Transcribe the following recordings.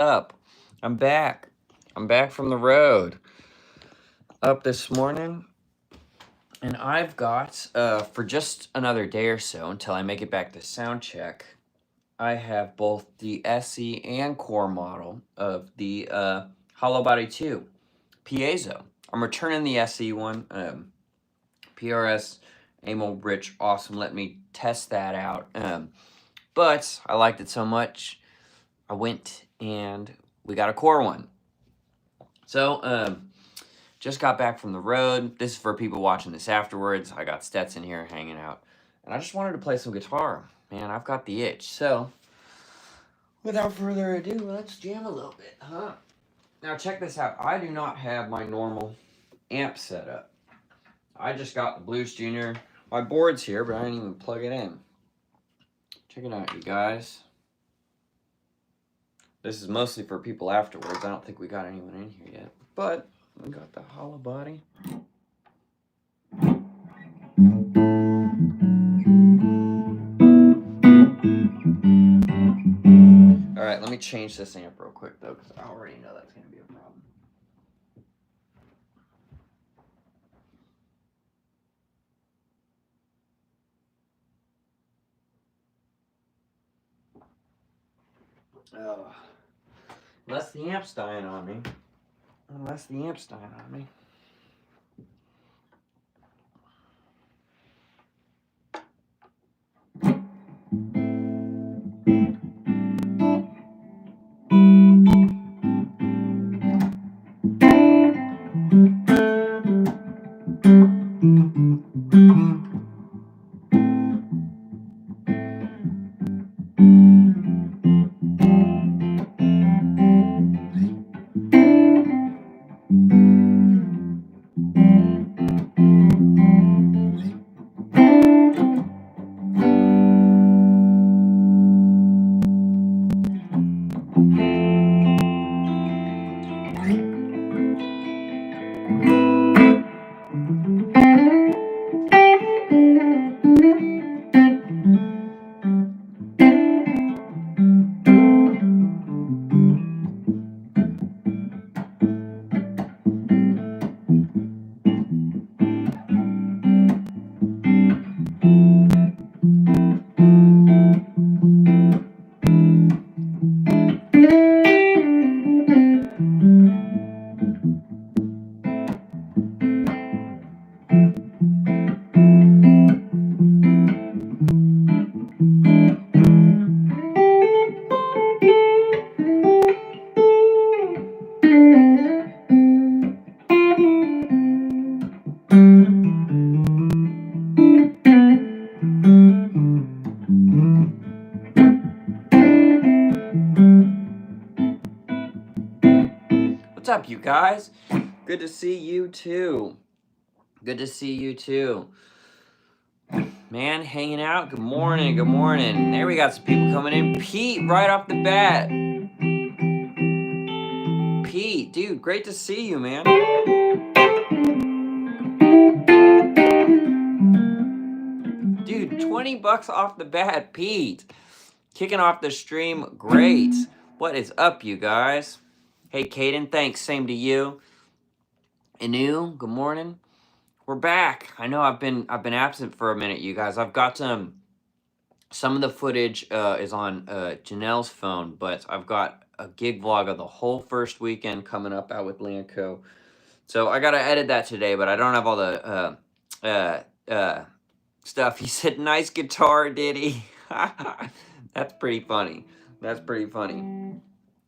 up? I'm back. I'm back from the road. Up this morning. And I've got, for just another day or so until I make it back to sound check, I have both the SE and core model of the Hollowbody 2 Piezo. I'm returning the SE one. PRS, ammo rich, awesome. Let me test that out. But I liked it so much, I went and we got a core one. So, just got back from the road. This is for people watching this afterwards. I got Stetson here hanging out. And I just wanted to play some guitar. Man, I've got the itch. So, without further ado, let's jam a little bit, huh? Now, check this out. I do not have my normal amp set up. I just got the Blues Junior. My board's here, but I didn't even plug it in. Check it out, you guys. This is mostly for people afterwards. I don't think we got anyone in here yet. But we got the Hollowbody. Alright, let me change this amp real quick, though, because I already know that's going to be a problem. Oh. Unless the amp's dying on me. Unless the amp's dying on me. What's up, you guys? Good to see you too. Good to see you too. Man, hanging out. Good morning, good morning. There we got some people coming in. Pete, right off the bat. Pete, dude, great to see you, man. Dude, $20 off the bat, Pete. Kicking off the stream, great. What is up, you guys? Hey, Caden, thanks. Same to you. Anu, good morning. We're back. I know I've been absent for a minute, you guys. I've got some of the footage is on Janelle's phone, but I've got a gig vlog of the whole first weekend coming up out with Lanco. So I gotta edit that today, but I don't have all the stuff. He said, "Nice guitar, did he?" That's pretty funny. That's pretty funny.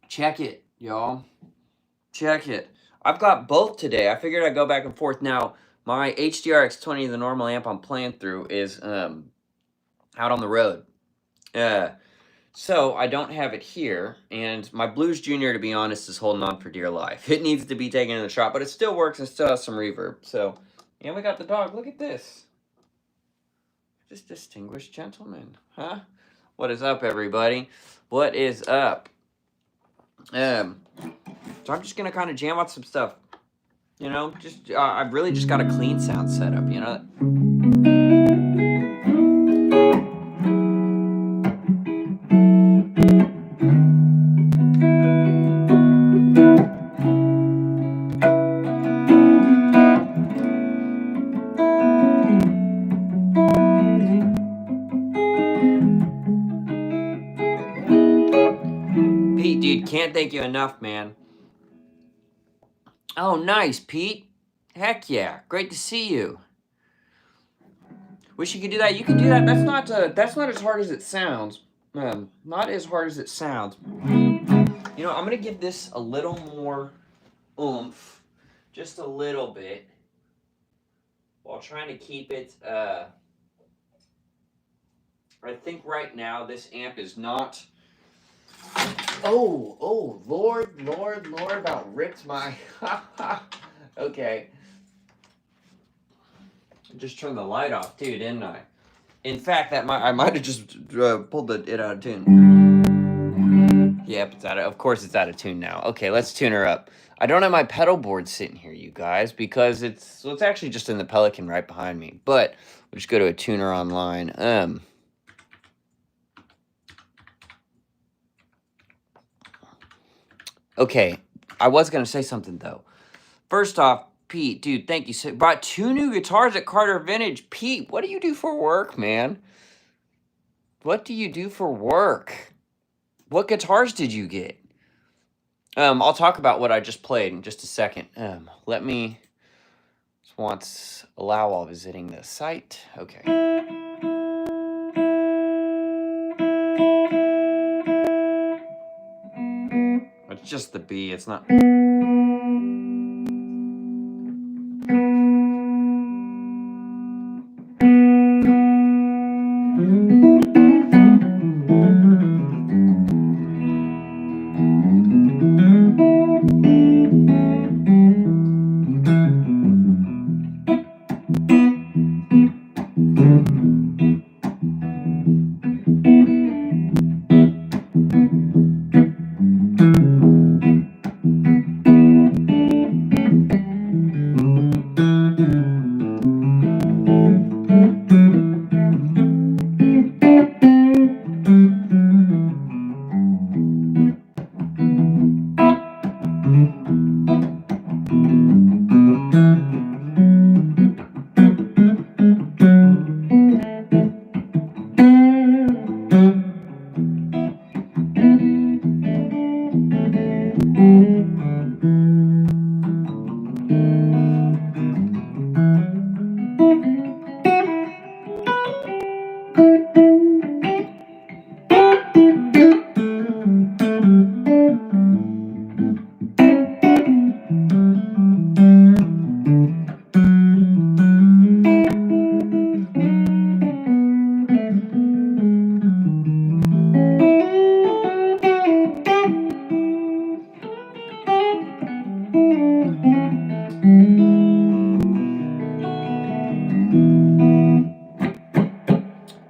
Check it, y'all. Check it. I've got both today. I figured I'd go back and forth. Now, my HDR-X20, the normal amp I'm playing through, is out on the road. So I don't have it here, and my Blues Junior, to be honest, is holding on for dear life. It needs to be taken in the shop, but it still works and still has some reverb. So, and we got the dog. Look at this. This distinguished gentleman, huh? What is up, everybody? What is up? So I'm just gonna kind of jam out some stuff. You know, just I've really just got a clean sound setup, you know. Indeed. Can't thank you enough, man. Oh, nice, Pete. Heck yeah. Great to see you. Wish you could do that. You can do that. That's not as hard as it sounds. Not as hard as it sounds. You know, I'm gonna give this a little more oomph, just a little bit, while trying to keep it. I think right now this amp is not. Oh, Lord, about ripped my. Okay. Just turned the light off too, didn't I? In fact, I might have just pulled it out of tune. Yep, of course it's out of tune now. Okay, let's tune her up. I don't have my pedal board sitting here, you guys, because it's actually just in the Pelican right behind me. But we'll just go to a tuner online. Okay, I was gonna say something though. First off, Pete, dude, thank you. So brought 2 new guitars at Carter Vintage. Pete, what do you do for work, man? What do you do for work? What guitars did you get? I'll talk about what I just played in just a second. Let me just allow while visiting the site. Okay. It's just the B. It's not.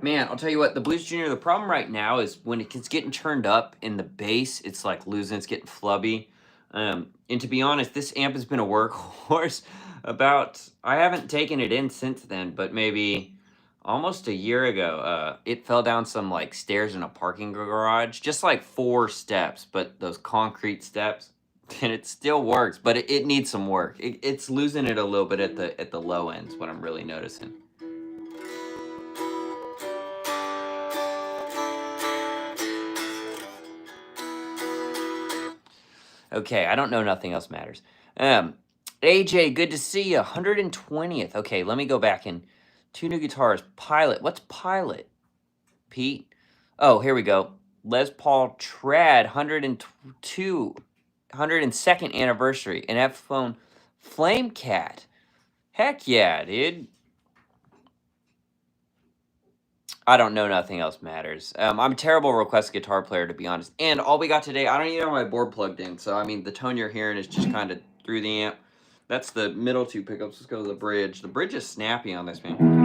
Man, I'll tell you what, the Blues Junior, the problem right now is when it's getting turned up in the bass, it's like losing, it's getting flubby. And to be honest, this amp has been a workhorse I haven't taken it in since then, but maybe almost a year ago, it fell down some like stairs in a parking garage, just like 4 steps, but those concrete steps, and it still works, but it needs some work. It's losing it a little bit at the low ends, what I'm really noticing. Okay, I don't know. Nothing else matters. AJ, good to see you. 120th. Okay, let me go back in. 2 new guitars. Pilot. What's Pilot? Pete? Oh, here we go. Les Paul Trad, 102nd anniversary. An F-Phone Flame Cat. Heck yeah, dude. I don't know. Nothing else matters. I'm a terrible request guitar player, to be honest. And all we got today, I don't even have my board plugged in. So, I mean, the tone you're hearing is just kind of through the amp. That's the middle 2 pickups. Let's go to the bridge. The bridge is snappy on this, man.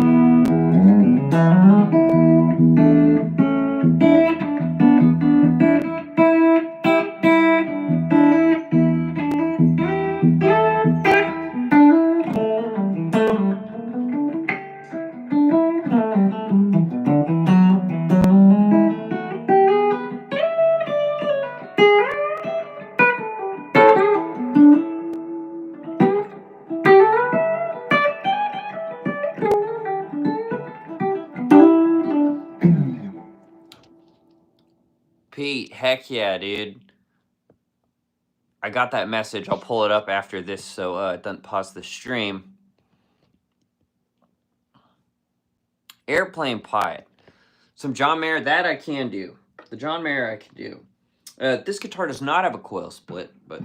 Pete, heck yeah, dude. I got that message. I'll pull it up after this so it doesn't pause the stream. Airplane Pilot. Some John Mayer, that I can do. The John Mayer I can do. This guitar does not have a coil split, but...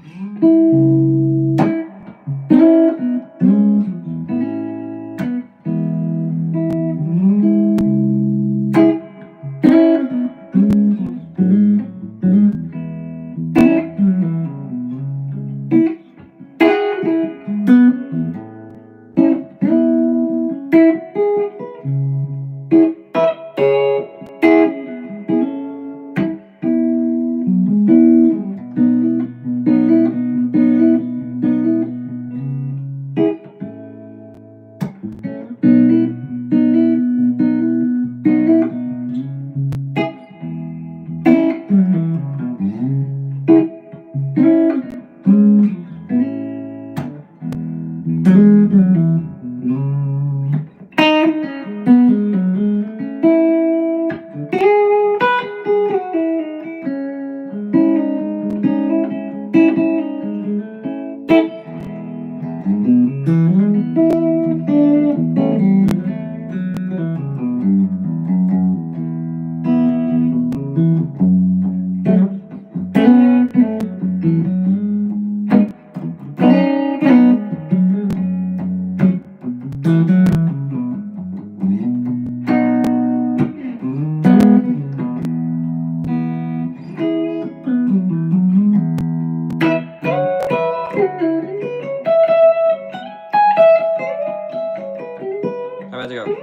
How about to go?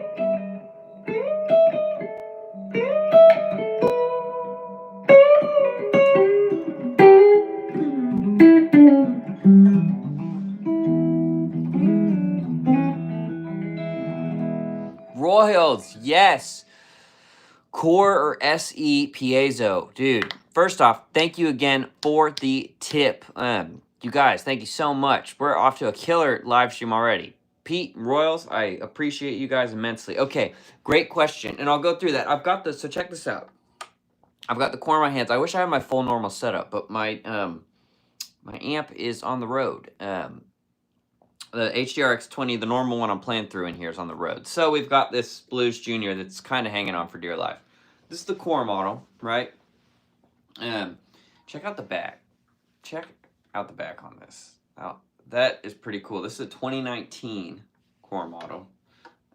Royals, yes. Core or SE Piezo. Dude, first off, thank you again for the tip. You guys, thank you so much. We're off to a killer live stream already. Pete, Royals, I appreciate you guys immensely. Okay, great question, and I'll go through that. I've got this, so check this out. I've got the core in my hands. I wish I had my full normal setup, but my my amp is on the road. The HDRX20, the normal one I'm playing through in here, is on the road. So we've got this Blues Junior that's kind of hanging on for dear life. This is the core model, right? Check out the back. Check out the back on this. Oh, that is pretty cool. This is a 2019 core model.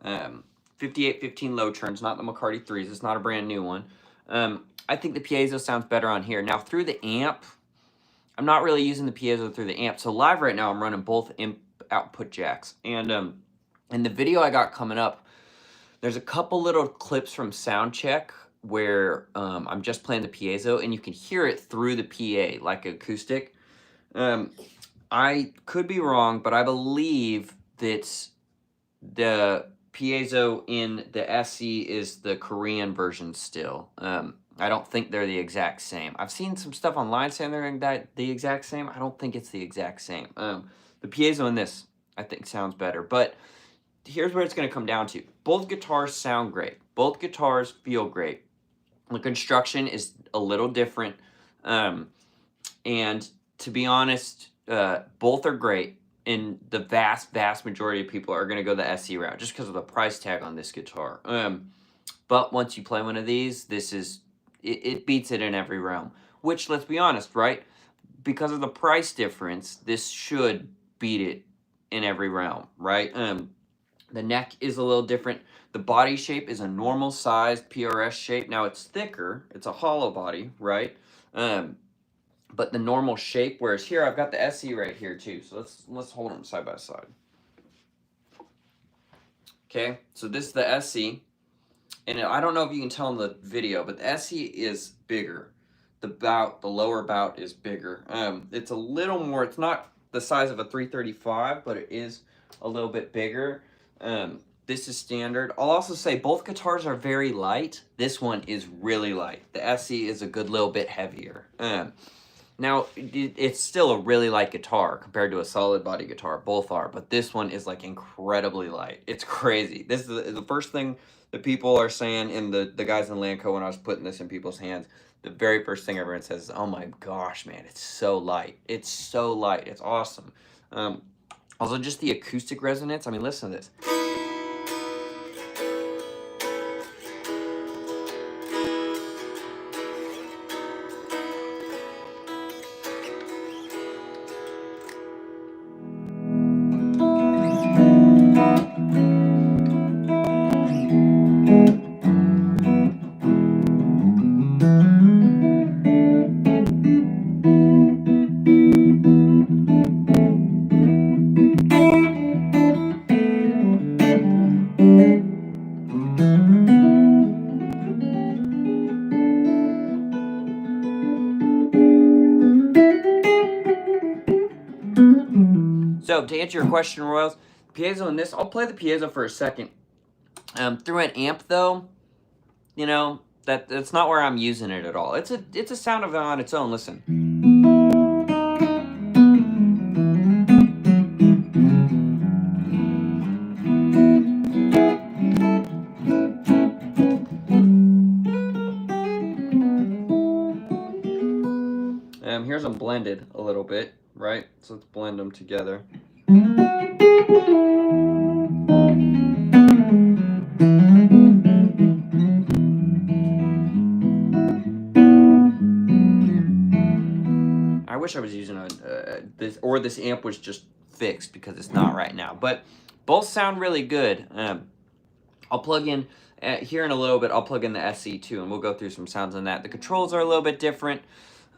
5815 low turns, not the McCarty 3s. It's not a brand new one. I think the piezo sounds better on here. Now, through the amp, I'm not really using the piezo through the amp. So live right now, I'm running both output jacks. And in the video I got coming up, there's a couple little clips from soundcheck where I'm just playing the piezo, and you can hear it through the PA, like acoustic. I could be wrong, but I believe that the piezo in the SE is the Korean version still. I don't think they're the exact same. I've seen some stuff online saying they're the exact same. I don't think it's the exact same. The piezo in this, I think, sounds better. But here's where it's going to come down to. Both guitars sound great. Both guitars feel great. The construction is a little different. And to be honest, both are great. And the vast majority of people are going to go the SE route just because of the price tag on this guitar. But once you play one of these, it beats it in every realm. Which, let's be honest, right? Because of the price difference, this should beat it in every realm, right? The neck is a little different. The body shape is a normal sized PRS shape. Now it's thicker. It's a hollow body, right? But the normal shape, whereas here I've got the SE right here too. So let's hold them side by side. Okay, so this is the SE. And I don't know if you can tell in the video, but the SE is bigger. The lower bout is bigger. It's a little more, it's not the size of a 335, but it is a little bit bigger. This is standard. I'll also say both guitars are very light. This one is really light. The SE is a good little bit heavier. Now, it's still a really light guitar compared to a solid body guitar. Both are, but this one is like incredibly light. It's crazy. This is the first thing that people are saying in the guys in Lanco when I was putting this in people's hands. the very first thing everyone says is, "Oh my gosh, man, it's so light. It's so light. It's awesome." Also, just the acoustic resonance. I mean, listen to this. So to answer your question, Royals, piezo in this, I'll play the piezo for a second. Through an amp though, you know, that's not where I'm using it at all. It's a sound of it on its own. Listen. Here's them blended a little bit, right? So let's blend them together. I wish I was using this amp was just fixed because it's not right now. But both sound really good. I'll plug in here in a little bit. I'll plug in the SE too, and we'll go through some sounds on that. The controls are a little bit different.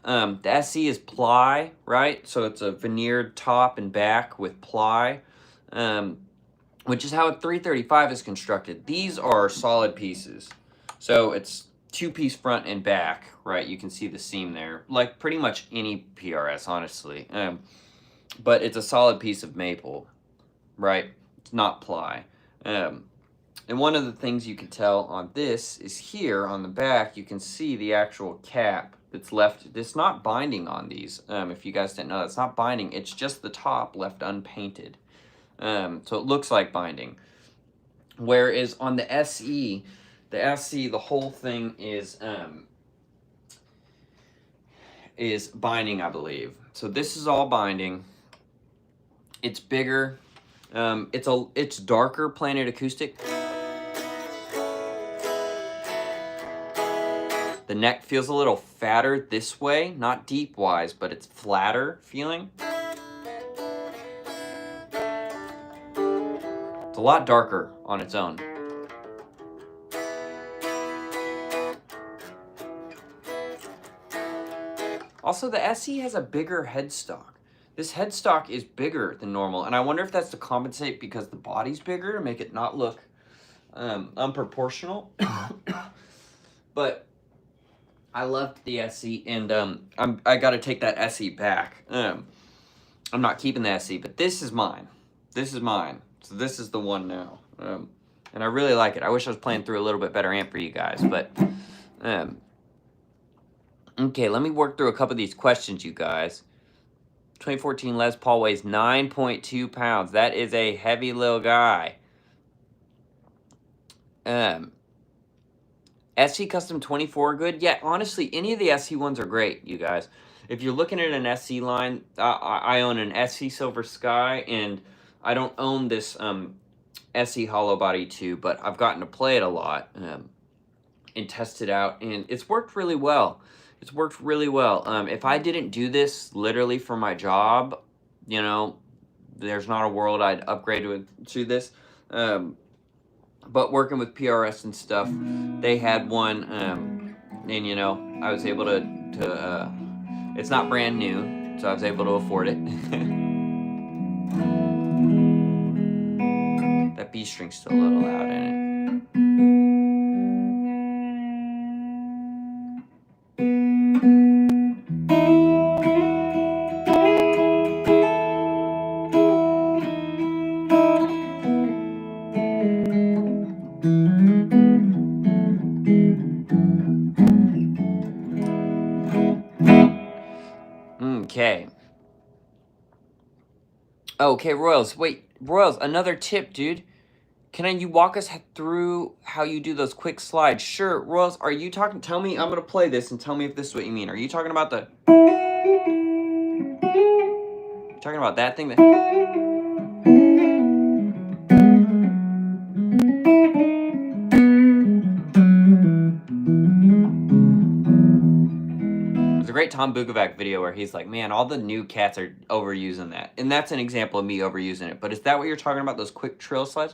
The SE is ply, right? So it's a veneered top and back with ply, which is how a 335 is constructed. These are solid pieces. So it's two-piece front and back, right? You can see the seam there, like pretty much any PRS, honestly. But it's a solid piece of maple, right? It's not ply. And one of the things you can tell on this is here on the back, you can see the actual cap that's left. It's not binding on these. If you guys didn't know, it's not binding. It's just the top left unpainted. So it looks like binding. Whereas on the SE, the whole thing is binding, I believe. So this is all binding. It's bigger. It's darker planet acoustic. The neck feels a little fatter this way, not deep-wise, but it's flatter feeling. It's a lot darker on its own. Also, the SE has a bigger headstock. This headstock is bigger than normal, and I wonder if that's to compensate because the body's bigger to make it not look unproportional. But I loved the SE, and I got to take that SE back. I'm not keeping the SE, but this is mine. This is mine. So this is the one now. And I really like it. I wish I was playing through a little bit better amp for you guys, but okay, let me work through a couple of these questions, you guys. 2014 Les Paul weighs 9.2 pounds. That is a heavy little guy. SE Custom 24 good? Yeah, honestly, any of the SE ones are great, you guys. If you're looking at an SE line, I own an SE Silver Sky, and I don't own this SE Hollowbody 2, but I've gotten to play it a lot and test it out, and it's worked really well. It's worked really well. If I didn't do this literally for my job, you know, there's not a world I'd upgrade to this. But working with PRS and stuff, they had one, and you know, I was able to it's not brand new, so I was able to afford it. That B string's still a little loud in it. Okay. Okay, Royals. Wait, Royals, another tip, dude. Can you walk us through how you do those quick slides? Sure, Royals, are you talking, tell me, I'm gonna play this and tell me if this is what you mean. Are you talking about talking about that thing that... There's a great Tom Bukovac video where he's like, man, all the new cats are overusing that. And that's an example of me overusing it. But is that what you're talking about, those quick trill slides?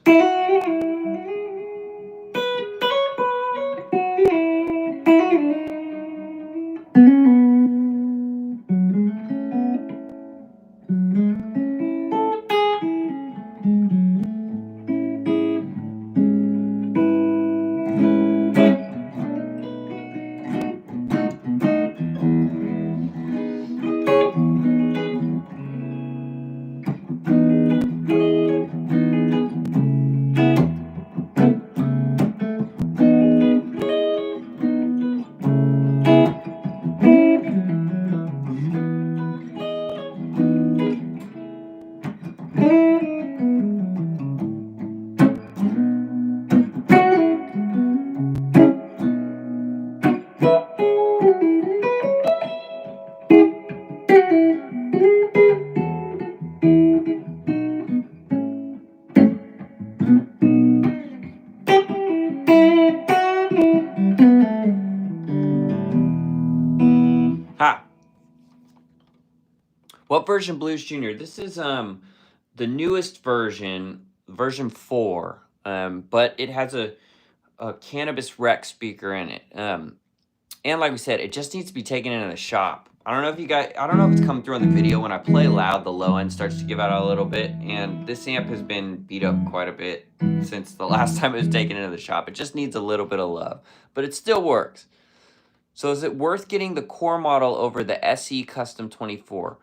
Ha! What version, Blues Jr.? This is the newest version, version 4, but it has a cannabis rec speaker in it. And like we said, it just needs to be taken into the shop. I don't know if you guys, I don't know if it's coming through on the video. When I play loud, the low end starts to give out a little bit, and this amp has been beat up quite a bit since the last time it was taken into the shop. It just needs a little bit of love, but it still works. So is it worth getting the core model over the SE Custom 24?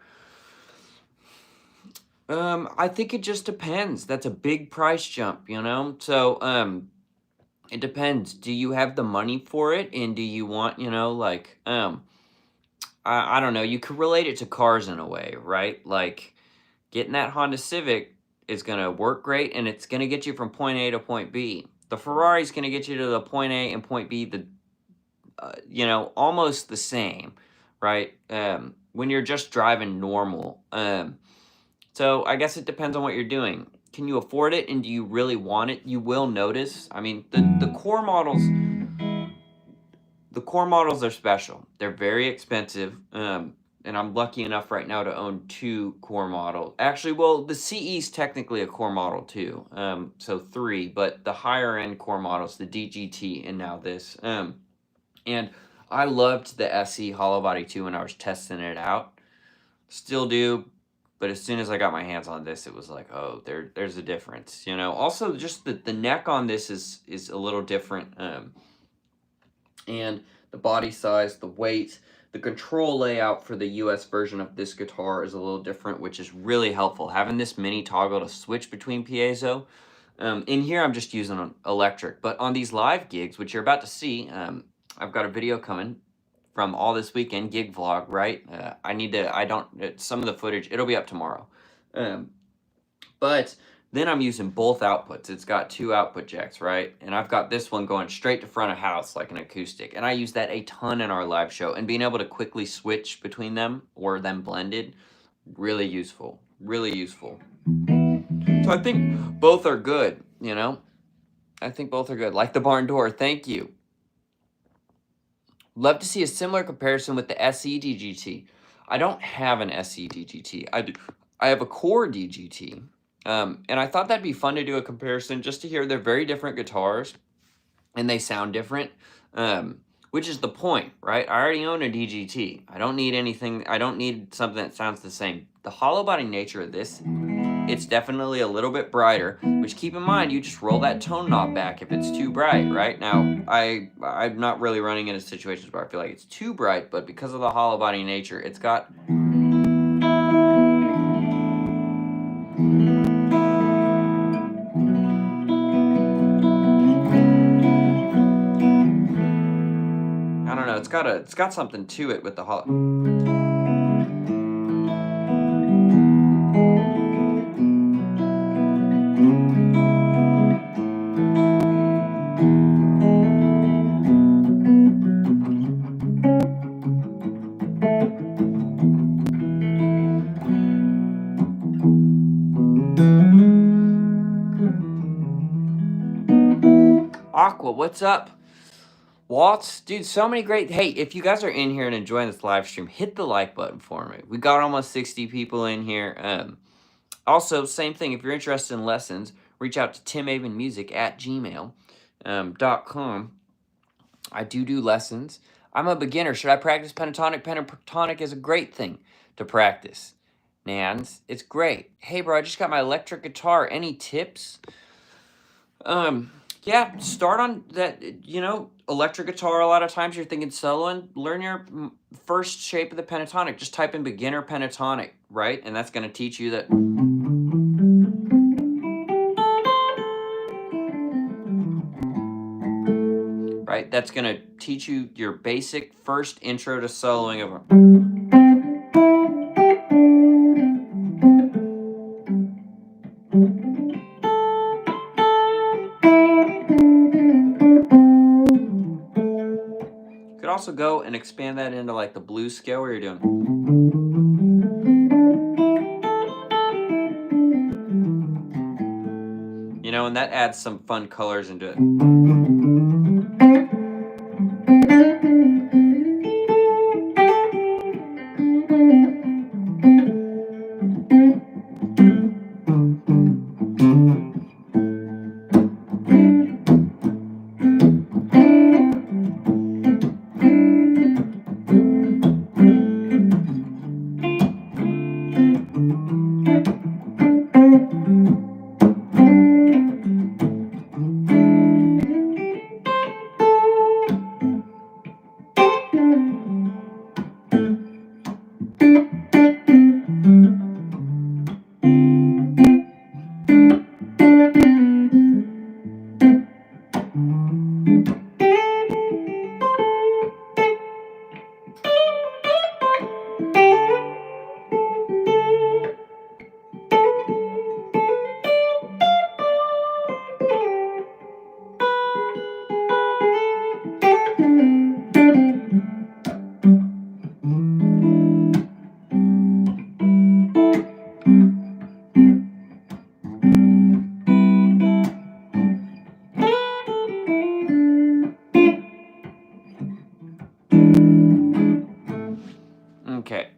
I think it just depends. That's a big price jump, you know? So, it depends. Do you have the money for it? And do you want, you know, like, I don't know. You could relate it to cars in a way, right? Like, getting that Honda Civic is going to work great, and it's going to get you from point A to point B. The Ferrari's going to get you to the point A and point B, you know, almost the same, right? When you're just driving normal. So I guess it depends on what you're doing. Can you afford it, and do you really want it? You will notice. I mean, the core models are special. They're very expensive. And I'm lucky enough right now to own 2 core models. Actually, well, the CE is technically a core model too. So 3, but the higher end core models, the DGT and now this. And I loved the SE Hollowbody too when I was testing it out. Still do. But as soon as I got my hands on this, it was like, oh, there's a difference, you know. Also, just the neck on this is a little different, and the body size, the weight, the control layout for the US version of this guitar is a little different, which is really helpful. Having this mini toggle to switch between piezo. In here, I'm just using an electric, but on these live gigs, which you're about to see, I've got a video coming from all this weekend gig vlog, right? Some of the footage, it'll be up tomorrow. But then I'm using both outputs. It's got 2 output jacks, right? And I've got this one going straight to front of house like an acoustic. And I use that a ton in our live show. And being able to quickly switch between them or them blended, really useful. Really useful. So I think both are good, you know? I think both are good. Like the barn door, thank you. Love to see a similar comparison with the SE DGT. I don't have an SE DGT. I have a core DGT. And I thought that'd be fun to do a comparison just to hear they're very different guitars and they sound different, which is the point, right? I already own a DGT. I don't need anything. I don't need something that sounds the same. The hollow body nature of this, it's definitely a little bit brighter, which keep in mind, you just roll that tone knob back if it's too bright, right? Now, I'm not really running into situations where I feel like it's too bright, but because of the hollow body nature, it's got... I don't know, it's got something to it with the hollow... Aqua, what's up? Waltz, dude, so many great. Hey, if you guys are in here and enjoying this live stream, hit the like button for me. We got almost 60 people in here. Also, same thing. If you're interested in lessons, reach out to timavenmusic@gmail.com. I do lessons. I'm a beginner. Should I practice pentatonic? Pentatonic is a great thing to practice. Nans, it's great. Hey, bro, I just got my electric guitar. Any tips? Yeah, start on that, electric guitar. A lot of times you're thinking solo, and learn your first shape of the pentatonic. Just type in beginner pentatonic, right? And that's going to teach you that. Right? That's going to teach you your basic first intro to soloing of a. Could also go and expand that into like the blues scale where you're doing. And that adds some fun colors into it. Okay.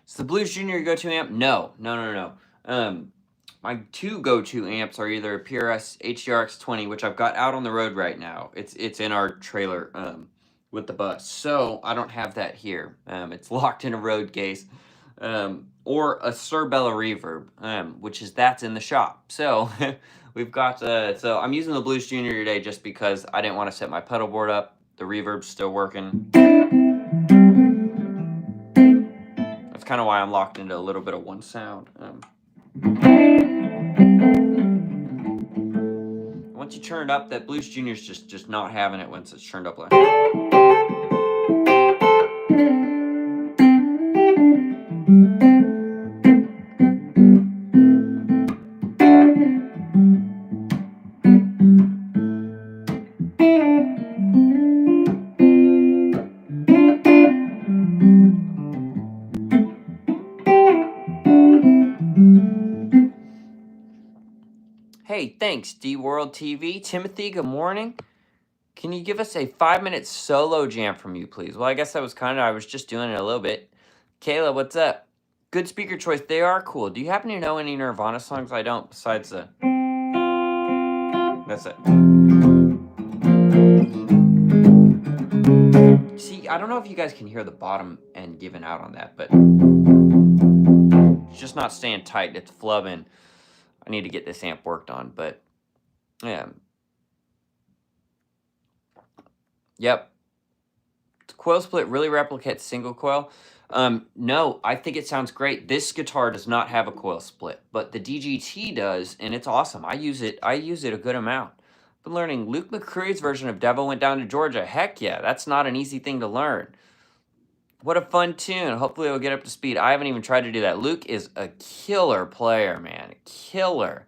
Is the Blues Junior your go-to amp? No. My two go-to amps are either a PRS HDRX20, which I've got out on the road right now. It's in our trailer with the bus, so I don't have that here. It's locked in a road case. Or a Sir Bella Reverb, that's in the shop. So we've got, so I'm using the Blues Junior today just because I didn't want to set my pedal board up. The reverb's still working. That's kind of why I'm locked into a little bit of one sound. Once you turn it up, that Blues Junior's just not having it once it's turned up like. Hey, thanks, D-World TV. Timothy, good morning. Can you give us a 5-minute solo jam from you, please? Well, I guess I was just doing it a little bit. Kayla, what's up? Good speaker choice. They are cool. Do you happen to know any Nirvana songs? I don't, besides the... That's it. See, I don't know if you guys can hear the bottom end giving out on that, but... It's just not staying tight. It's flubbing. I need to get this amp worked on, but... Yeah. Yep. The coil split really replicates single coil. No, I think it sounds great. This guitar does not have a coil split, but the DGT does, and it's awesome. I use it a good amount. Been learning Luke McCreary's version of Devil Went Down to Georgia. Heck yeah, that's not an easy thing to learn. What a fun tune. Hopefully it'll get up to speed. I haven't even tried to do that. Luke is a killer player, man. Killer.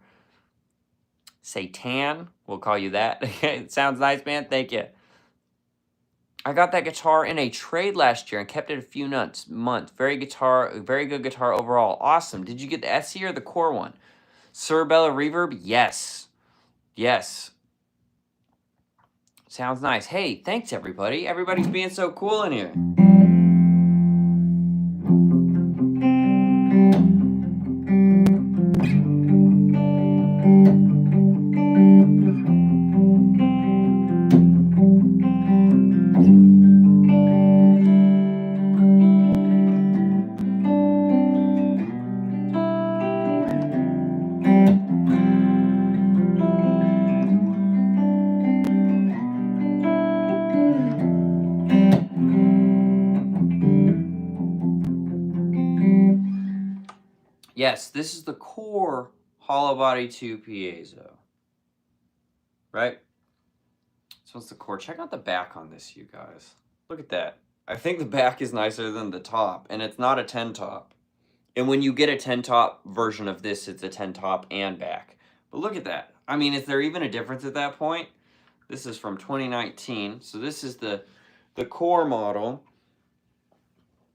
Satan, we'll call you that. It sounds nice, man. Thank you. I got that guitar in a trade last year and kept it a few months. Very good guitar overall. Awesome. Did you get the SE or the core one? Cerebella Reverb? Yes. Yes. Sounds nice. Hey, thanks everybody. Everybody's being so cool in here. Yes, this is the core Hollowbody 2 Piezo. Right? So it's the core. Check out the back on this, you guys. Look at that. I think the back is nicer than the top, and it's not a 10 top. And when you get a 10 top version of this, it's a 10 top and back. But look at that. I mean, is there even a difference at that point? This is from 2019. So this is the core model.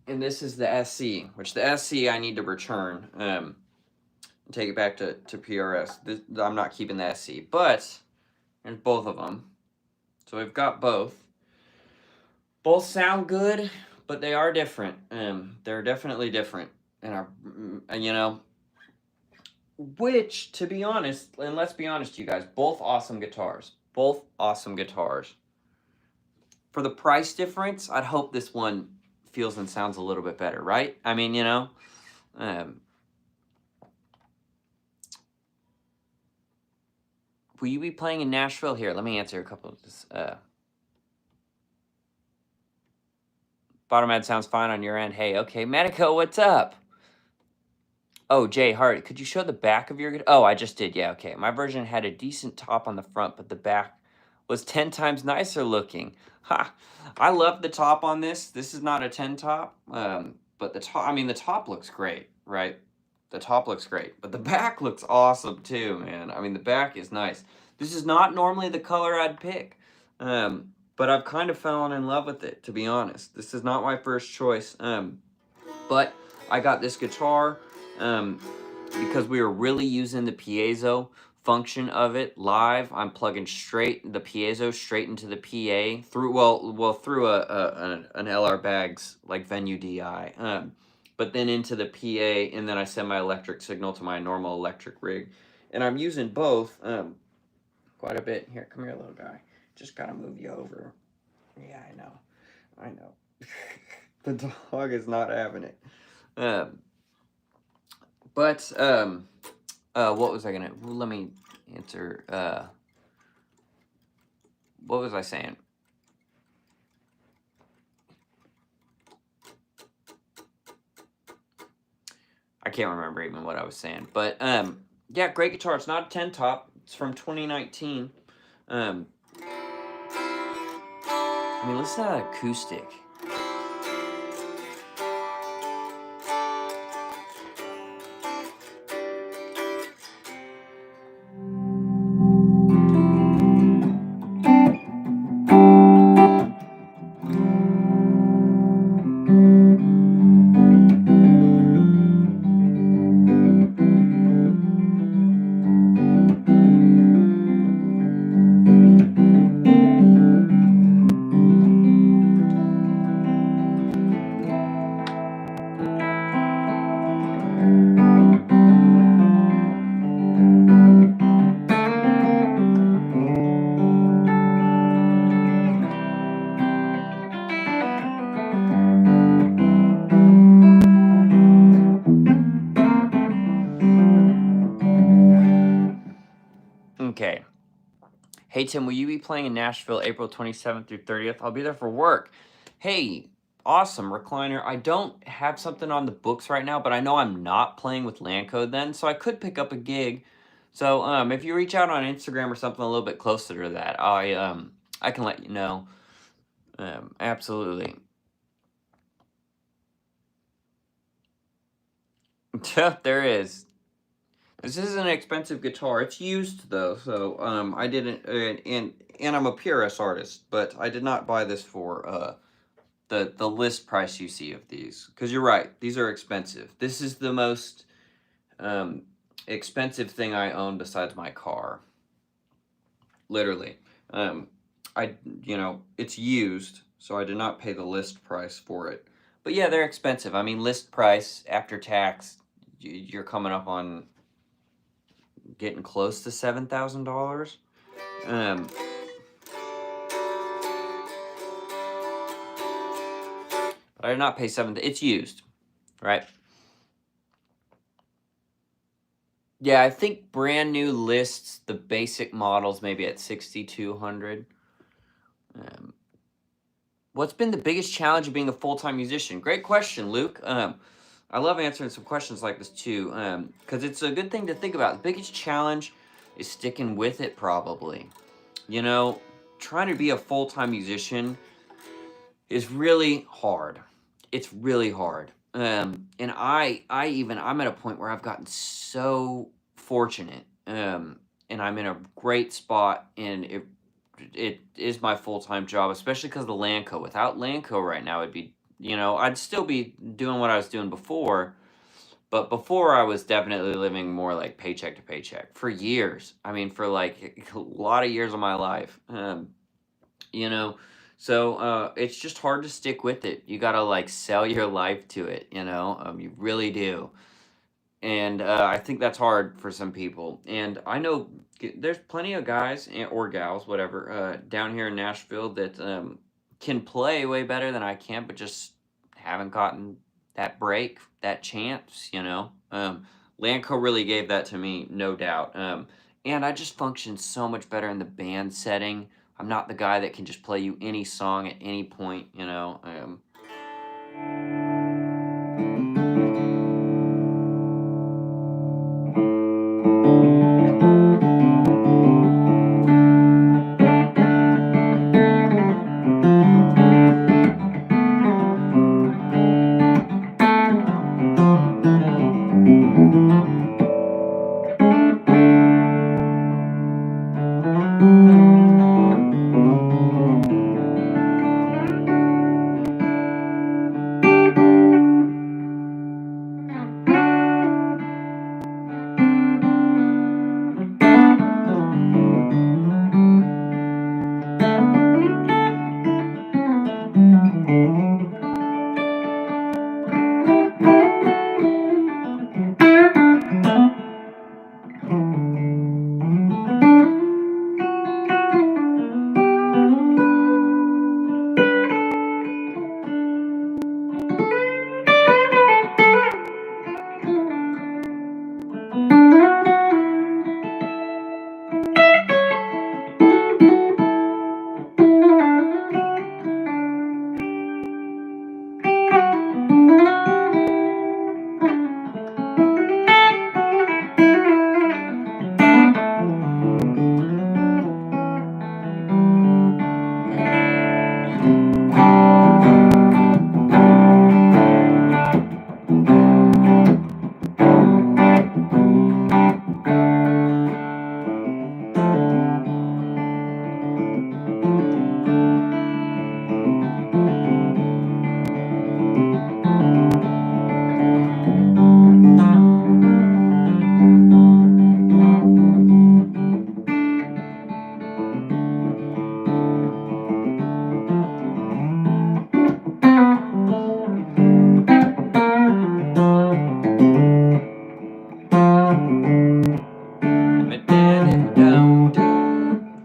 And this is the SC, which the SC I need to return. Take it back to PRS. I'm not keeping the SC. But there's both of them. So we've got both. Both sound good, but they are different. They're definitely different. And you know, which, to be honest, and let's be honest, you guys, both awesome guitars. Both awesome guitars. For the price difference, I'd hope this one feels and sounds a little bit better, right? I mean, you know, will you be playing in Nashville? Here, let me answer a couple of this. Bottom end sounds fine on your end. Hey, okay. Medico, what's up? Oh, Jay Hart, could you show the back of your guitar? Oh, I just did. Yeah, okay. My version had a decent top on the front, but the back was 10 times nicer looking. Ha! I love the top on this. This is not a 10 top, but the top, I mean, the top looks great, right? The top looks great, but the back looks awesome too, man. I mean, the back is nice. This is not normally the color I'd pick, but I've kind of fallen in love with it, to be honest. This is not my first choice, but I got this guitar because we were really using the piezo function of it live. I'm plugging the piezo straight into the PA through an LR Baggs like Venue DI, but then into the PA, and then I send my electric signal to my normal electric rig, and I'm using both quite a bit. Here, come here, little guy. Just gotta move you over. Yeah, I know. The dog is not having it. But what was I gonna? Let me answer. What was I saying? I can't remember even what I was saying. But yeah, great guitar. It's not a 10 top. It's from 2019. I mean, listen to that acoustic. Okay. Hey, Tim, will you be playing in Nashville April 27th through 30th? I'll be there for work. Hey, awesome, Recliner. I don't have something on the books right now, but I know I'm not playing with Landcode then, so I could pick up a gig. So if you reach out on Instagram or something a little bit closer to that, I can let you know. Absolutely. There is. This is an expensive guitar. It's used though, so I didn't. And and I'm a PRS artist, but I did not buy this for the list price you see of these, because you're right, these are expensive. This is the most expensive thing I own besides my car. Literally. It's used, so I did not pay the list price for it. But yeah, they're expensive. I mean, list price after tax, you're coming up on getting close to $7,000. But I did not pay it's used, right? Yeah, I think brand new lists the basic models maybe at 6,200. What's been the biggest challenge of being a full-time musician? Great question, Luke. I love answering some questions like this too, because it's a good thing to think about. The biggest challenge is sticking with it, probably. You know, trying to be a full-time musician is really hard. It's really hard. And I'm at a point where I've gotten so fortunate, and I'm in a great spot, and it is my full-time job, especially because of the Landco. Without Landco right now, I'd still be doing what I was doing before, but before I was definitely living more like paycheck to paycheck for years. I mean, for like a lot of years of my life. You know, so it's just hard to stick with it. You gotta like sell your life to it, you really do. And I think that's hard for some people. And I know there's plenty of guys or gals, whatever, down here in Nashville that can play way better than I can, but just haven't gotten that break, that chance. Landco really gave that to me, no doubt. And I just function so much better in the band setting. I'm not the guy that can just play you any song at any point.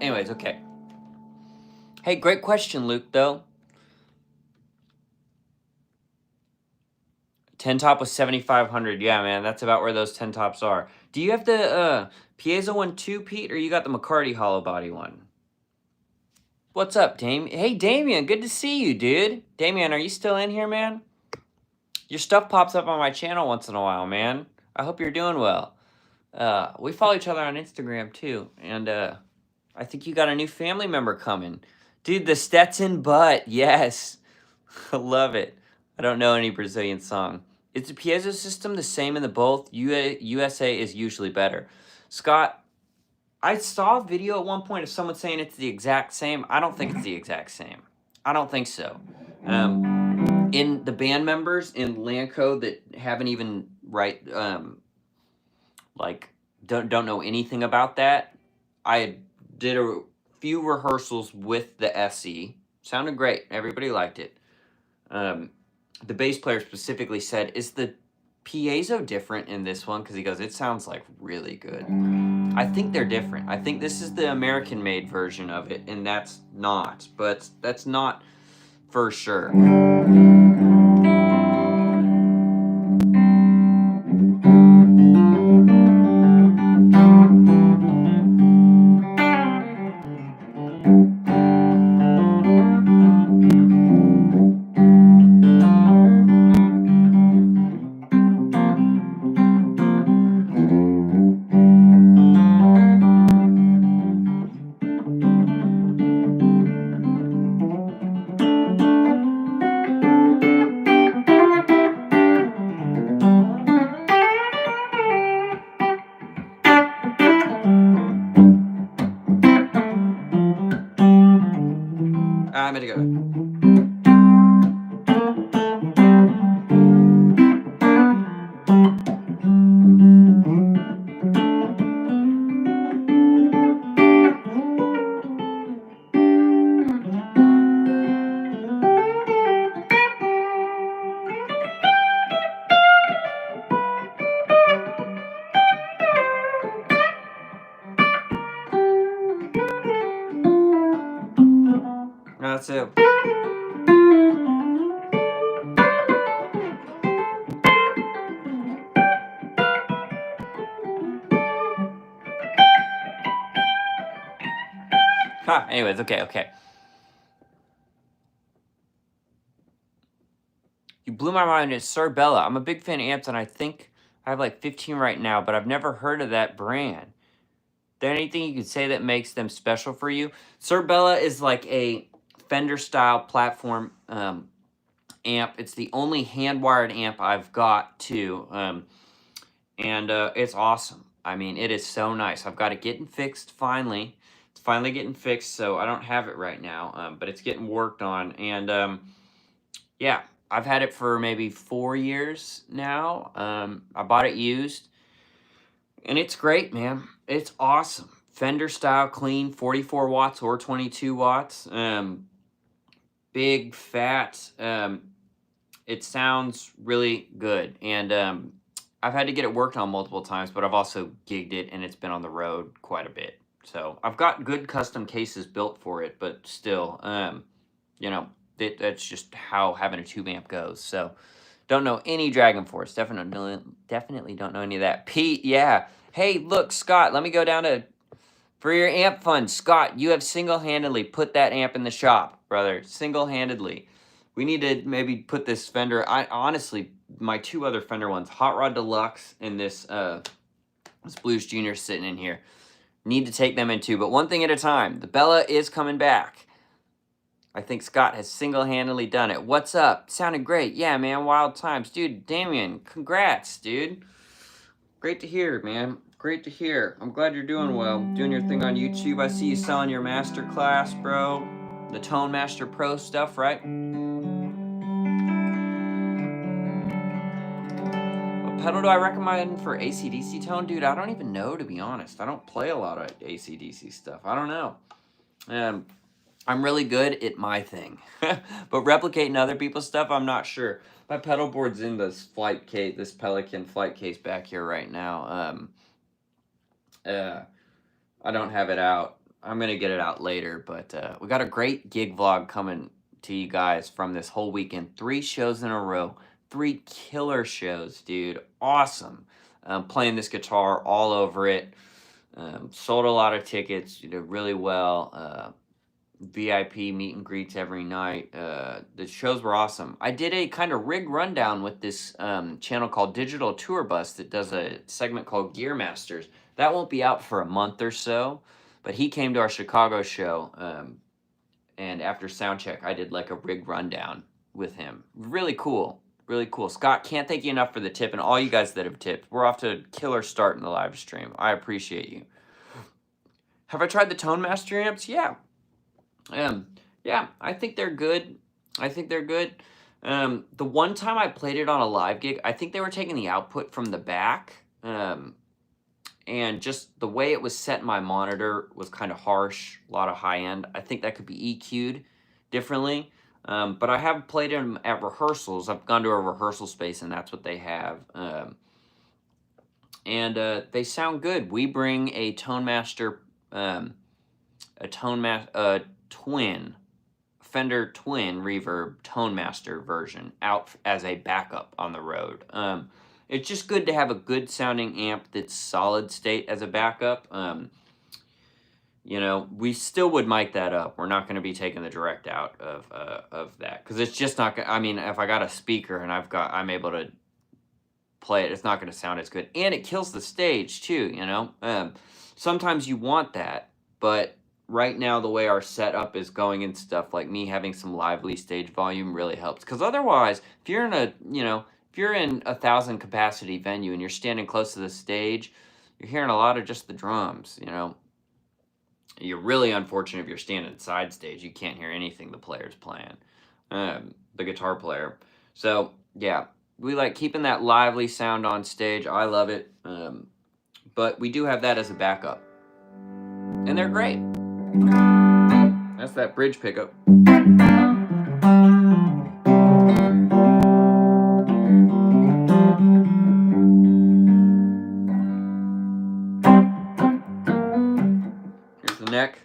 Anyways, okay. Hey, great question, Luke, though. 10 top was 7,500. Yeah, man, that's about where those 10 tops are. Do you have the Piezo one too, Pete, or you got the McCarty Hollowbody one? What's up, Damien? Hey, Damien, good to see you, dude. Damien, are you still in here, man? Your stuff pops up on my channel once in a while, man. I hope you're doing well. We follow each other on Instagram, too, and I think you got a new family member coming. Dude, the Stetson butt, yes. I love it. I don't know any Brazilian song. Is the piezo system the same in the both? USA is usually better. Scott, I saw a video at one point of someone saying it's the exact same. I don't think it's the exact same. I don't think so. In the band members in Landco that haven't even like don't know anything about that, I did a few rehearsals with the SE. Sounded great. Everybody liked it. The bass player specifically said, "Is the piezo different in this one?" Because he goes, "It sounds like really good." I think they're different. I think this is the American-made version of it, and that's not. But that's not for sure. I'm gonna go. That's it. Anyways, okay. You blew my mind. It's Sir Bella. I'm a big fan of amps, and I think I have like 15 right now, but I've never heard of that brand. There anything you could say that makes them special for you? Sir Bella is like a Fender-style platform amp. It's the only hand-wired amp I've got, too, and it's awesome. I mean, it is so nice. I've got it getting fixed finally. It's finally getting fixed, so I don't have it right now, but it's getting worked on, and yeah, I've had it for maybe 4 years now. I bought it used, and it's great, man. It's awesome. Fender style, clean, 44 watts or 22 watts. Big, fat. It sounds really good, and I've had to get it worked on multiple times, but I've also gigged it, and it's been on the road quite a bit. So I've got good custom cases built for it, but still, you know, that's just how having a tube amp goes. So don't know any Dragon Force. Definitely don't know any of that. Pete, yeah. Hey, look, Scott, let me go down to for your amp fund. Scott, you have single-handedly put that amp in the shop, brother. Single-handedly. We need to maybe put this Fender. I honestly, my two other Fender ones, Hot Rod Deluxe and this Blues Junior sitting in here. Need to take them in too, but one thing at a time. The Bella is coming back. I think Scott has single-handedly done it. What's up? Sounded great. Yeah, man, wild times. Dude, Damien, congrats, dude. Great to hear, man. Great to hear. I'm glad you're doing well. Doing your thing on YouTube. I see you selling your master class, bro. The Tone Master Pro stuff, right? What pedal do I recommend for AC/DC tone? Dude, I don't even know, to be honest. I don't play a lot of AC/DC stuff. I don't know. I'm really good at my thing. But replicating other people's stuff, I'm not sure. My pedal board's in this flight case, this Pelican flight case back here right now. I don't have it out. I'm going to get it out later, but we got a great gig vlog coming to you guys from this whole weekend. 3 shows in a row. 3 killer shows, dude. Awesome. Playing this guitar all over it. Sold a lot of tickets. You did really well. VIP meet and greets every night. The shows were awesome. I did a kind of rig rundown with this channel called Digital Tour Bus that does a segment called Gear Masters. That won't be out for a month or so, but he came to our Chicago show, and after soundcheck, I did like a rig rundown with him. Really cool. Really cool. Scott, can't thank you enough for the tip, and all you guys that have tipped. We're off to a killer start in the live stream. I appreciate you. Have I tried the Tone Master amps? Yeah. Yeah, I think they're good. I think they're good. The one time I played it on a live gig, I think they were taking the output from the back. And just the way it was set in my monitor was kind of harsh, a lot of high end. I think that could be EQ'd differently. But I have played them at rehearsals. I've gone to a rehearsal space and that's what they have. And they sound good. We bring a Tone Master, twin, Fender Twin Reverb Tone Master version out as a backup on the road. It's just good to have a good sounding amp that's solid state as a backup. You know, we still would mic that up. We're not going to be taking the direct out of that because it's just not. I mean, if I got a speaker and I'm able to play it, it's not going to sound as good, and it kills the stage too. You know, sometimes you want that, but right now the way our setup is going and stuff, like me having some lively stage volume really helps. Because otherwise, if you're in a, you know, if you're in a 1,000 capacity venue and you're standing close to the stage, you're hearing a lot of just the drums, you know. You're really unfortunate if you're standing side stage. You can't hear anything the player's playing, the guitar player. So, yeah, we like keeping that lively sound on stage. I love it. But we do have that as a backup. And they're great. That's that bridge pickup. Here's the neck.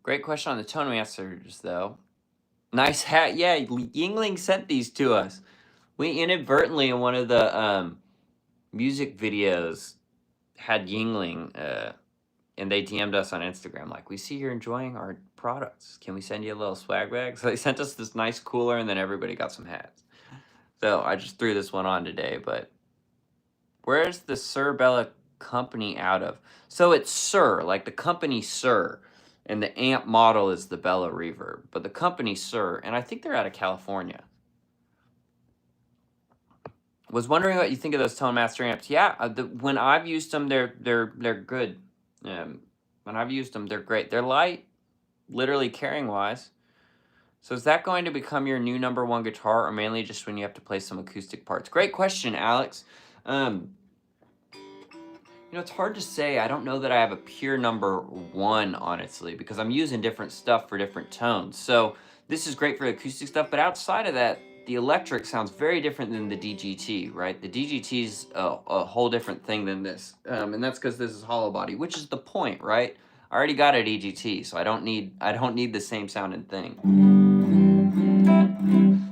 Great question on the Tone Masters, though. Nice hat. Yeah, Yingling sent these to us. We inadvertently, in one of the music videos, had Yingling, and they DM'd us on Instagram, like, we see you're enjoying our products. Can we send you a little swag bag? So they sent us this nice cooler, and then everybody got some hats. So I just threw this one on today, but where's the Sir Bella company out of? So it's Sir, like the company Sir, and the amp model is the Bella Reverb, but the company Sir, and I think they're out of California. Was wondering what you think of those Tone Master amps. Yeah, when I've used them, they're good. When I've used them, they're great. They're light, literally carrying wise. So is that going to become your new #1 guitar, or mainly just when you have to play some acoustic parts? Great question, Alex. You know, it's hard to say. I don't know that I have a pure #1, honestly, because I'm using different stuff for different tones. So this is great for acoustic stuff, but outside of that, the electric sounds very different than the DGT, right? The DGT's a whole different thing than this, and that's because this is Hollowbody, which is the point, right? I already got a DGT, so I don't need the same sounding thing.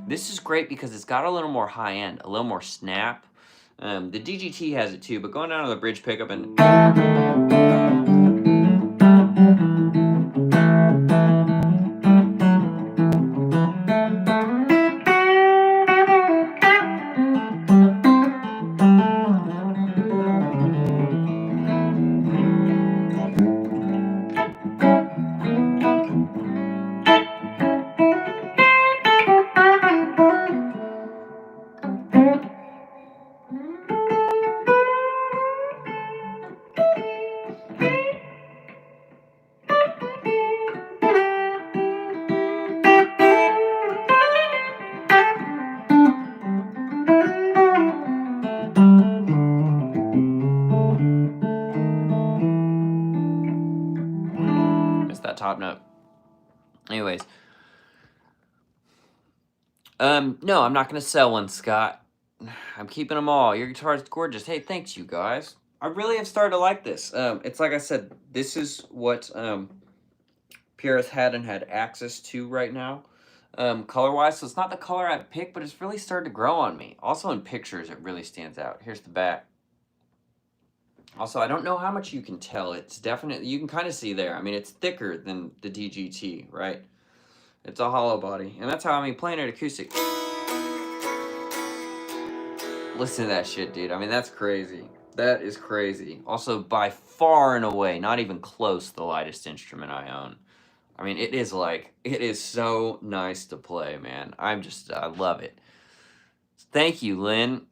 This is great because it's got a little more high end, a little more snap. The DGT has it too, but going down to the bridge pickup and missed that top note. Anyways. No, I'm not gonna sell one, Scott. I'm keeping them all. Your guitar is gorgeous. Hey, thanks, you guys. I really have started to like this. It's like I said, this is what Pierre's had access to right now, color-wise. So it's not the color I'd pick, but it's really started to grow on me. Also in pictures, it really stands out. Here's the back. Also, I don't know how much you can tell. It's definitely, you can kind of see there. I mean, it's thicker than the DGT, right? It's a hollow body, and that's how, I mean, playing it acoustic. Listen to that shit, dude. I mean, that's crazy. That is crazy. Also, by far and away, not even close, the lightest instrument I own. I mean, it is so nice to play, man. I love it. Thank you, Lynn.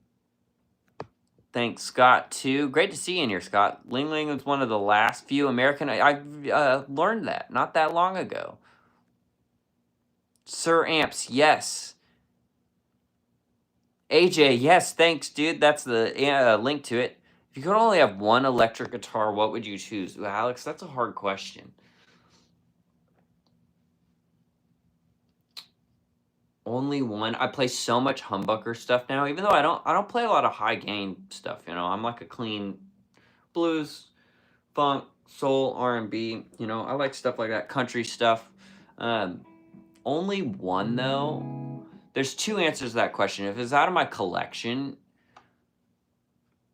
Thanks, Scott, too. Great to see you in here, Scott. Ling Ling was one of the last few American. I learned that not that long ago. Sir Amps, yes. AJ, yes, thanks, dude. That's the link to it. If you could only have one electric guitar, what would you choose? Ooh, Alex, that's a hard question. Only one. I play so much humbucker stuff now, even though I don't play a lot of high gain stuff, you know. I'm like a clean blues, funk, soul, R&B, you know. I like stuff like that, country stuff. Only one though. There's two answers to that question. If it's out of my collection,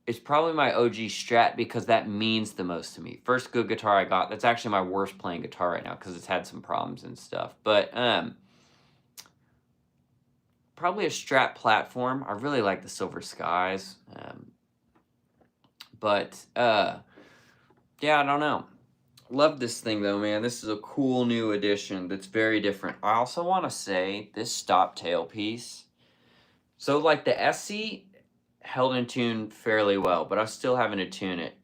it's probably my OG Strat because that means the most to me. First good guitar I got. That's actually my worst playing guitar right now because it's had some problems and stuff. But probably a Strat platform. I really like the Silver Skies. Yeah, I don't know. Love this thing though, man. This is a cool new addition that's very different. I also want to say this stop tail piece. So like the SC held in tune fairly well, but I was still having to tune it.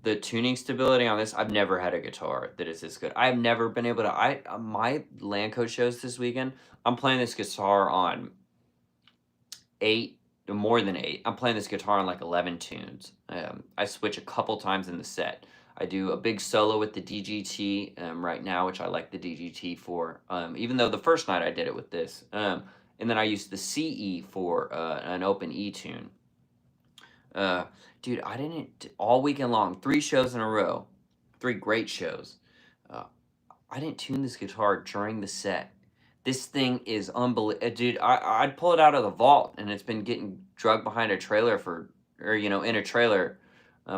The tuning stability on this, I've never had a guitar that is this good. I've never been able to. My Landco shows this weekend, I'm playing this guitar on 8, more than 8. I'm playing this guitar on like 11 tunes. I switch a couple times in the set. I do a big solo with the DGT right now, which I like the DGT for, even though the first night I did it with this. And then I used the CE for an open E tune. Dude, I didn't, all weekend long, 3 shows in a row, 3 great shows. I didn't tune this guitar during the set. This thing is unbelievable. Dude, I'd pull it out of the vault, and it's been getting drugged behind a trailer in a trailer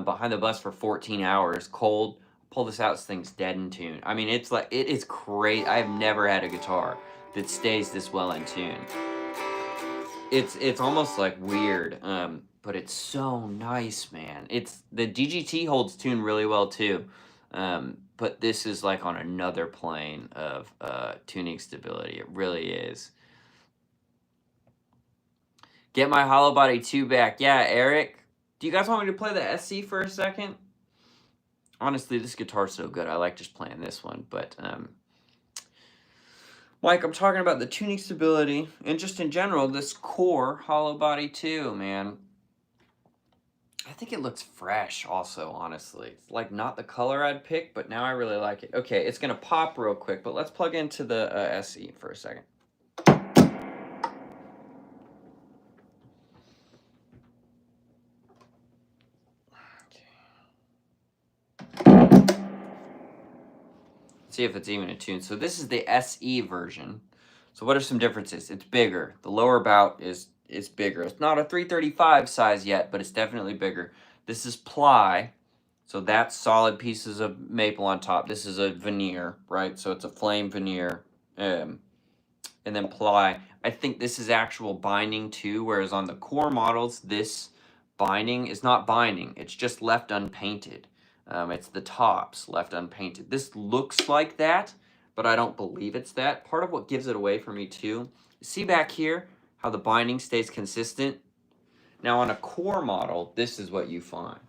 behind the bus for 14 hours, cold. Pull this out, this thing's dead in tune. I mean, it is great. I have never had a guitar that stays this well in tune. It's almost like weird, but it's so nice, man. The DGT holds tune really well too, but this is like on another plane of tuning stability. It really is. Get my Hollowbody 2 back. Yeah, Eric. Do you guys want me to play the SC for a second? Honestly, this guitar's so good. I like just playing this one, but Mike, I'm talking about the tuning stability and just in general, this core Hollowbody 2, man. I think it looks fresh also, honestly. It's like not the color I'd pick, but now I really like it. Okay, it's going to pop real quick, but let's plug into the SE for a second. See if it's even in tune. So this is the SE version. So what are some differences? It's bigger. The lower bout is bigger. It's not a 335 size yet, but it's definitely bigger. This is ply. So that's solid pieces of maple on top. This is a veneer, right? So it's a flame veneer. And then ply. I think this is actual binding too, whereas on the core models, this binding is not binding. It's just left unpainted. It's the tops left unpainted. This looks like that, but I don't believe it's that. Part of what gives it away for me too, see back here how the binding stays consistent? Now on a core model, this is what you find.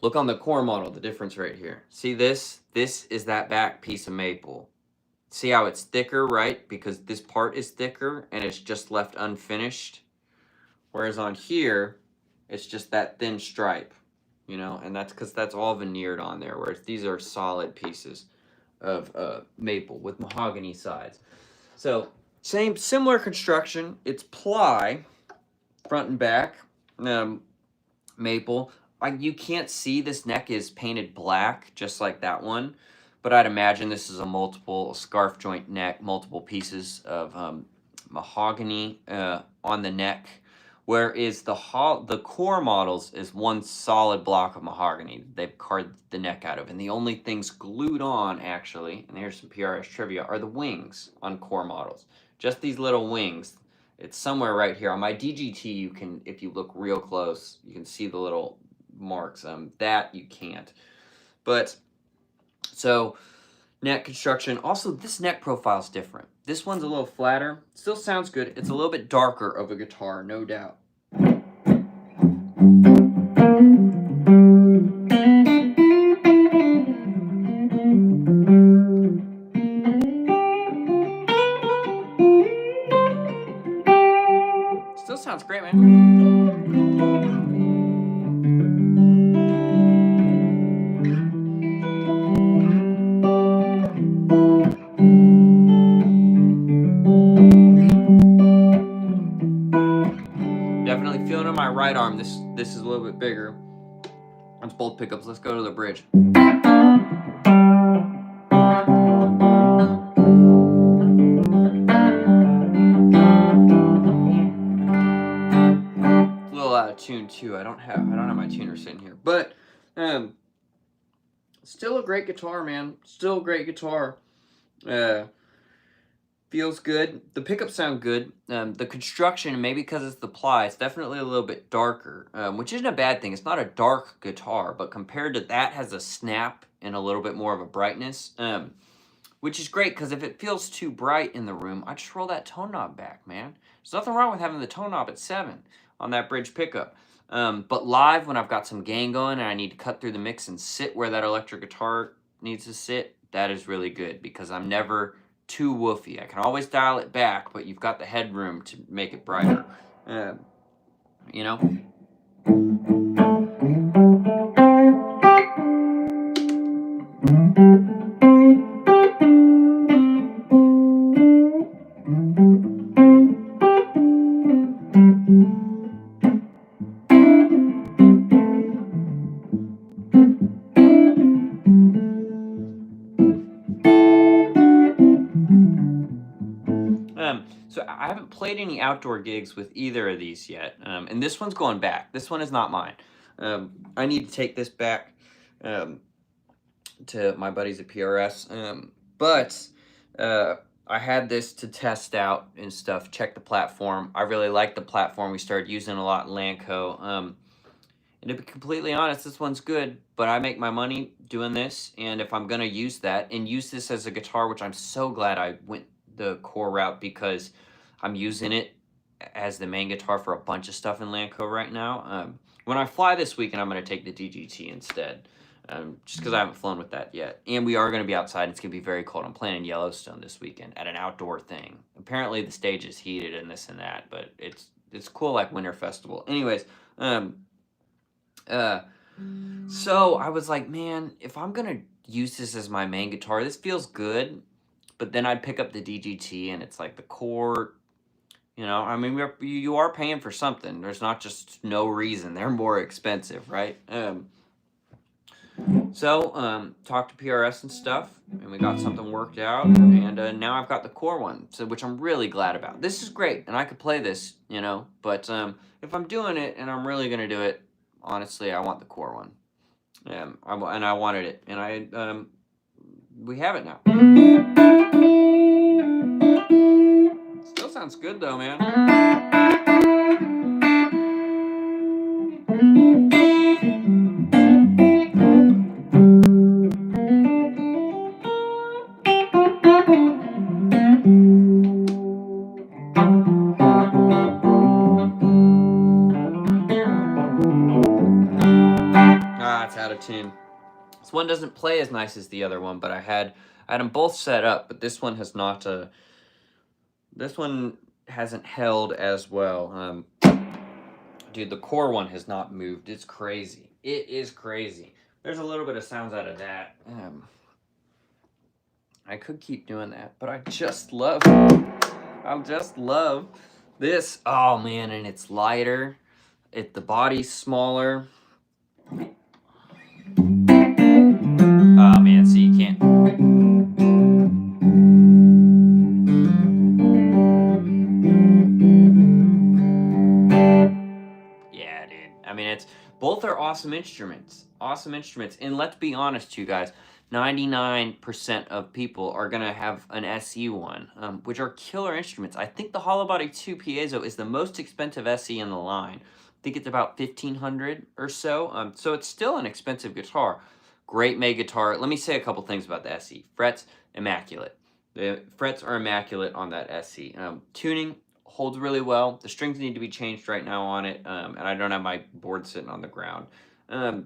Look on the core model, the difference right here. See this? This is that back piece of maple. See how it's thicker, right? Because this part is thicker and it's just left unfinished. Whereas on here, it's just that thin stripe, you know, and that's because that's all veneered on there, whereas these are solid pieces of maple with mahogany sides. So similar construction. It's ply, front and back, maple. You can't see this neck is painted black, just like that one. But I'd imagine this is a multiple scarf joint neck, multiple pieces of mahogany on the neck. Whereas the core models is one solid block of mahogany they've carved the neck out of. And the only things glued on, actually, and here's some PRS trivia, are the wings on core models. Just these little wings. It's somewhere right here. On my DGT, you can, if you look real close, you can see the little marks. That you can't. But, so, neck construction. Also, this neck profile is different. This one's a little flatter. Still sounds good. It's a little bit darker of a guitar, no doubt. Still sounds great, man. Definitely feeling on my right arm. This is a little bit bigger. That's both pickups. Let's go to the bridge. It's a little out of tune too. I don't have my tuner sitting here, but still a great guitar, man. Still a great guitar. Feels good. The pickups sound good. The construction, maybe because it's the ply, it's definitely a little bit darker, which isn't a bad thing. It's not a dark guitar, but compared to that, has a snap and a little bit more of a brightness, which is great because if it feels too bright in the room, I just roll that tone knob back, man. There's nothing wrong with having the tone knob at 7 on that bridge pickup. But live, when I've got some gain going and I need to cut through the mix and sit where that electric guitar needs to sit, that is really good because I'm never too woofy. I can always dial it back, but you've got the headroom to make it brighter. You know? So I haven't played any outdoor gigs with either of these yet, and this one's going back. This one is not mine. I need to take this back to my buddies at PRS, but I had this to test out and stuff, check the platform. I really like the platform. We started using it a lot in Lanco. And to be completely honest, this one's good, but I make my money doing this, and if I'm going to use that and use this as a guitar, which I'm so glad I went the core route because I'm using it as the main guitar for a bunch of stuff in Lanco right now. When I fly this weekend, I'm going to take the DGT instead, just because I haven't flown with that yet. And we are going to be outside. It's going to be very cold. I'm playing in Yellowstone this weekend at an outdoor thing. Apparently, the stage is heated and this and that, but it's cool like Winter Festival. Anyways, so I was like, man, if I'm going to use this as my main guitar, this feels good. But then I'd pick up the DGT and it's like the core, you know, I mean, you are paying for something. There's not just no reason. They're more expensive, right? So talked to PRS and stuff, and we got something worked out, and now I've got the core one, so which I'm really glad about. This is great, and I could play this, you know, but if I'm doing it and I'm really going to do it, honestly, I want the core one. And I wanted it, and we have it now. Still sounds good though, man. It's out of tune. This one doesn't play as nice as the other one, but I had them both set up, but this one has not. This one hasn't held as well. Dude, the core one has not moved. It's crazy. It is crazy. There's a little bit of sounds out of that. I could keep doing that, but I just love this. Oh man, and it's lighter. The body's smaller. Oh man, see, you can't. Yeah, dude. I mean, both are awesome instruments. Awesome instruments. And let's be honest, you guys, 99% of people are going to have an SE one, which are killer instruments. I think the Hollowbody 2 Piezo is the most expensive SE in the line. I think it's about $1,500 or so. So it's still an expensive guitar. Great made guitar. Let me say a couple things about the SE. Frets, immaculate. The frets are immaculate on that SE. Tuning holds really well. The strings need to be changed right now on it, and I don't have my board sitting on the ground. A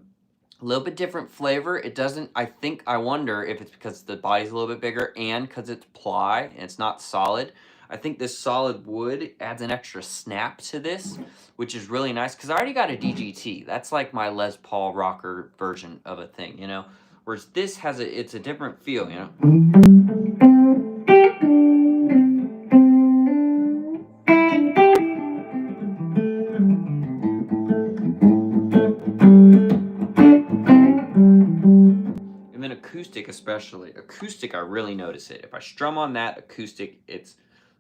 little bit different flavor. It doesn't, I wonder if it's because the body's a little bit bigger and because it's ply and it's not solid. I think this solid wood adds an extra snap to this, which is really nice because I already got a DGT. That's like my Les Paul rocker version of a thing, you know? Whereas this has it's a different feel, you know? And then acoustic especially. Acoustic, I really notice it. If I strum on that acoustic, it's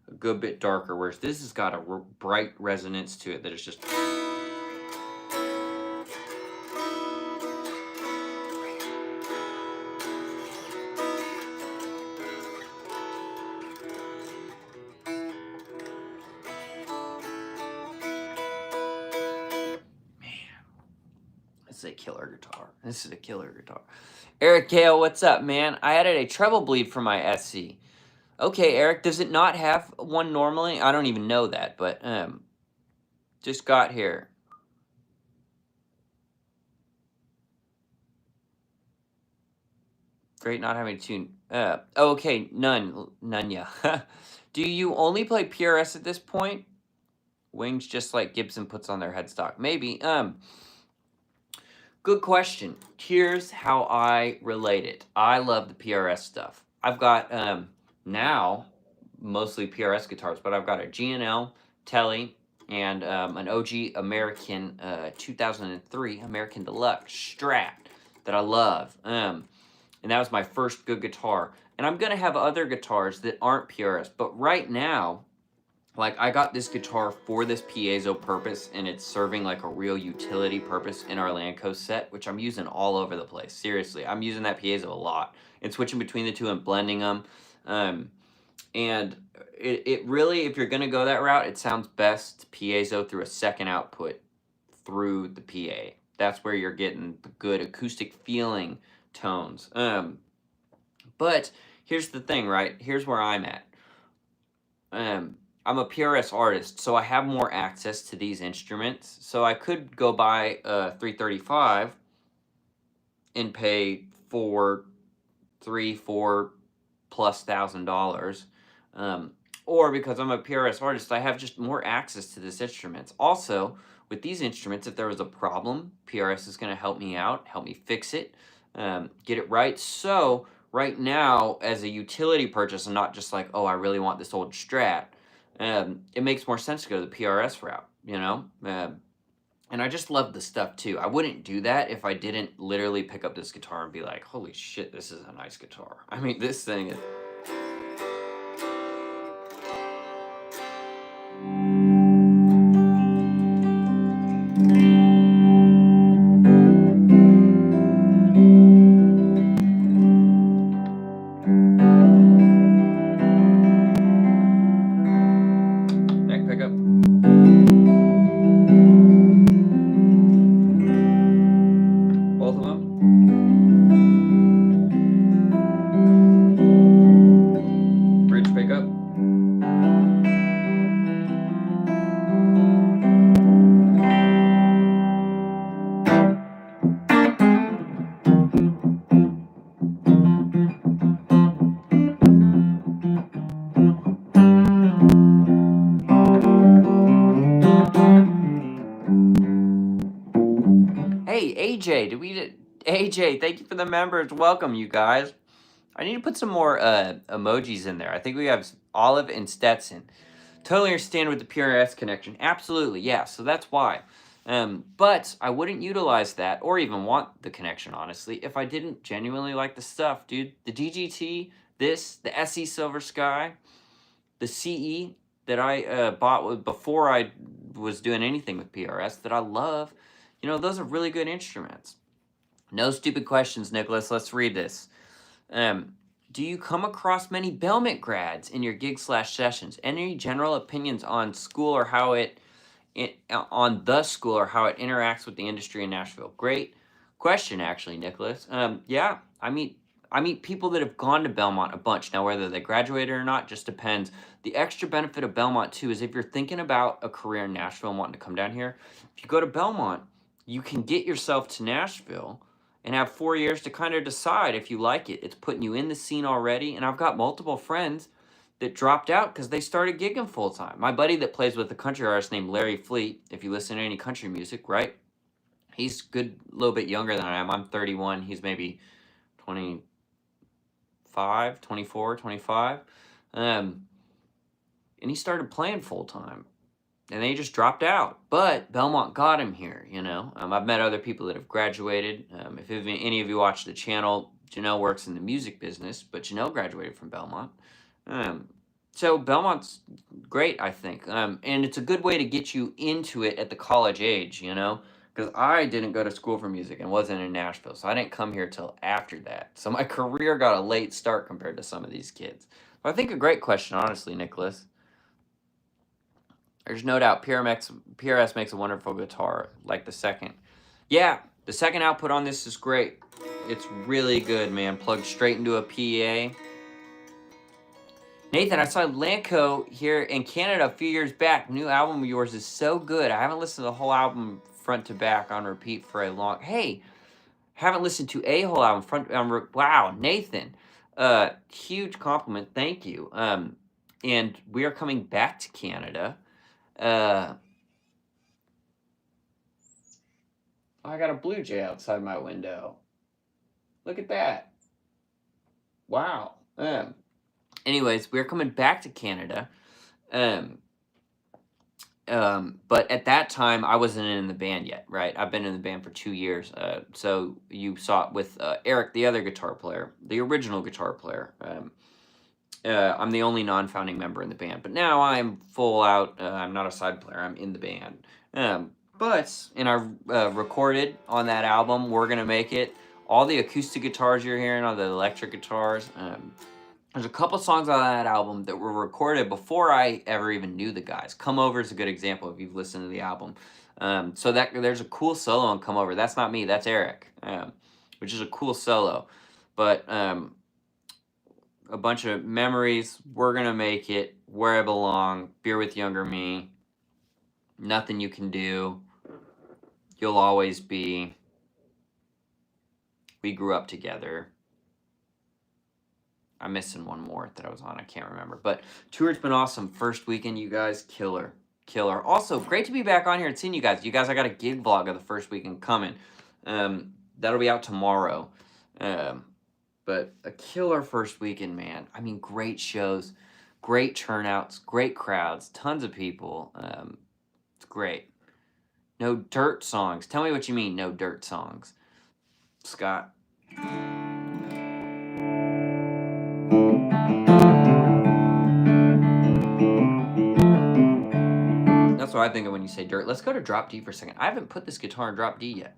a good bit darker, whereas this has got a bright resonance to it that is just... This is a killer guitar. This is a killer guitar. Eric Gale, what's up, man? I added a treble bleed for my SC. Okay, Eric, does it not have one normally? I don't even know that, but just got here. Great not having to tune. Okay, none, yeah. Do you only play PRS at this point? Wings just like Gibson puts on their headstock. Maybe. Good question. Here's how I relate it. I love the PRS stuff. I've got now mostly PRS guitars, but I've got a G&L, Tele, and an OG American 2003 American Deluxe Strat that I love. And that was my first good guitar. And I'm going to have other guitars that aren't PRS, but right now, like, I got this guitar for this piezo purpose, and it's serving like a real utility purpose in our Lanco set, which I'm using all over the place. Seriously, I'm using that piezo a lot and switching between the two and blending them. And it really, if you're going to go that route, it sounds best piezo through a second output through the PA. That's where you're getting the good acoustic feeling tones. But here's the thing, right? Here's where I'm at. I'm a PRS artist, so I have more access to these instruments. So I could go buy a 335 and pay for $3,000+ or because I'm a PRS artist, I have just more access to these instruments. Also, with these instruments, if there was a problem, PRS is going to help me out, help me fix it, get it right. So right now, as a utility purchase, I'm not just like, oh, I really want this old Strat. It makes more sense to go the PRS route, you know? And I just love the stuff too. I wouldn't do that if I didn't literally pick up this guitar and be like, holy shit, this is a nice guitar. I mean, this thing is... Neck pickup. Both of them. Bridge pickup. Hey, AJ, AJ, thank you for the members. Welcome, you guys. I need to put some more emojis in there. I think we have Olive and Stetson. Totally understand with the PRS connection. Absolutely, yeah, so that's why. But I wouldn't utilize that or even want the connection, honestly, if I didn't genuinely like the stuff, dude. The DGT, the SE Silver Sky, the CE that I bought before I was doing anything with PRS that I love. You know, those are really good instruments. No stupid questions, Nicholas. Let's read this. Do you come across many Belmont grads in your gig/sessions? Any general opinions on school or how on the school or how it interacts with the industry in Nashville? Great question, actually, Nicholas. Yeah, I meet people that have gone to Belmont a bunch. Now, whether they graduated or not just depends. The extra benefit of Belmont too is if you're thinking about a career in Nashville and wanting to come down here, if you go to Belmont, you can get yourself to Nashville and have 4 years to kind of decide if you like it. It's putting you in the scene already. And I've got multiple friends that dropped out because they started gigging full time. My buddy that plays with a country artist named Larry Fleet, if you listen to any country music, right? He's good, a little bit younger than I am. I'm 31. He's maybe 25, 24, 25. And he started playing full time. And then he just dropped out. But Belmont got him here, you know. I've met other people that have graduated. If any of you watch the channel, Janelle works in the music business, but Janelle graduated from Belmont. So Belmont's great, I think. And it's a good way to get you into it at the college age, you know. Because I didn't go to school for music and wasn't in Nashville. So I didn't come here till after that. So my career got a late start compared to some of these kids. But I think a great question, honestly, Nicholas. There's no doubt PRS makes a wonderful guitar, like the second. Yeah, the second output on this is great. It's really good, man. Plugged straight into a PA. Nathan, I saw Lanco here in Canada a few years back. New album of yours is so good. I haven't listened to the whole album front to back on repeat for a long... Hey, haven't listened to a whole album wow, Nathan. Huge compliment. Thank you. And we are coming back to Canada. I got a blue jay outside my window. Look at that. Wow. Anyways, we're coming back to Canada. But at that time, I wasn't in the band yet, right? I've been in the band for 2 years. So you saw it with Eric, the other guitar player, the original guitar player. I'm the only non-founding member in the band, but now I'm full out. I'm not a side player. I'm in the band. But I recorded on that album, We're Gonna Make It. All the acoustic guitars you're hearing, all the electric guitars. There's a couple songs on that album that were recorded before I ever even knew the guys. Come Over is a good example if you've listened to the album. So there's a cool solo on Come Over. That's not me. That's Eric, which is a cool solo. But a bunch of memories, We're Gonna Make It, Where I Belong, Beer with Younger Me, Nothing You Can Do, You'll Always Be, We Grew Up Together. I'm missing one more that I was on. I can't remember. But tour's been awesome. First weekend, you guys, killer. Also, great to be back on here and seeing you guys. You guys, I got a gig vlog of the first weekend coming. That'll be out tomorrow. But a killer first weekend, man. I mean, great shows, great turnouts, great crowds, tons of people. It's great. No dirt songs. Tell me what you mean, no dirt songs. Scott. That's what I think of when you say dirt. Let's go to drop D for a second. I haven't put this guitar in drop D yet.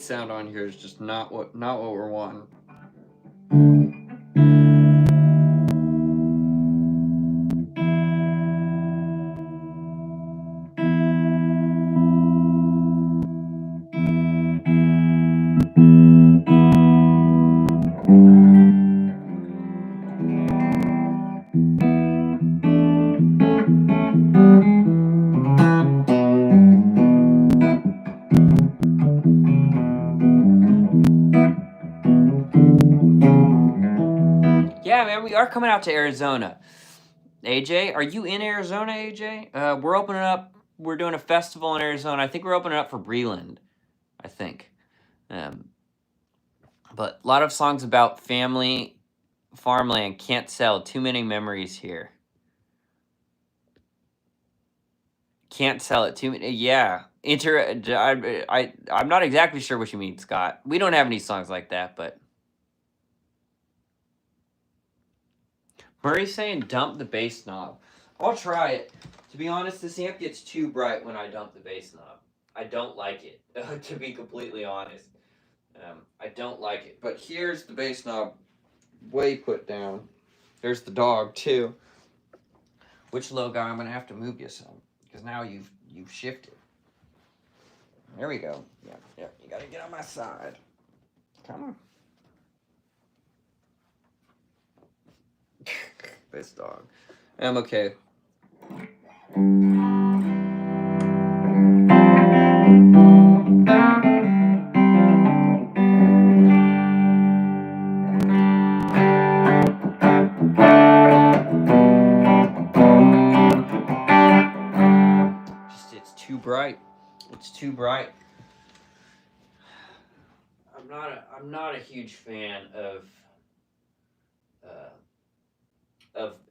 Sound on here is just not what we're wanting. Yeah, we are coming out to Arizona. AJ, are you in Arizona, AJ? We're opening up. We're doing a festival in Arizona. I think we're opening up for Breland. I think. But a lot of songs about family, farmland. Can't sell. Too many memories here. Can't sell it. Too many. Yeah. I'm not exactly sure what you mean, Scott. We don't have any songs like that, but. Murray's saying dump the bass knob. I'll try it. To be honest, this amp gets too bright when I dump the bass knob. I don't like it, to be completely honest. I don't like it. But here's the bass knob way put down. There's the dog, too. Which low guy I'm going to have to move you some. Because now you've shifted. There we go. Yeah. You got to get on my side. Come on. This dog. Okay. It's too bright. It's too bright. I'm not a huge fan of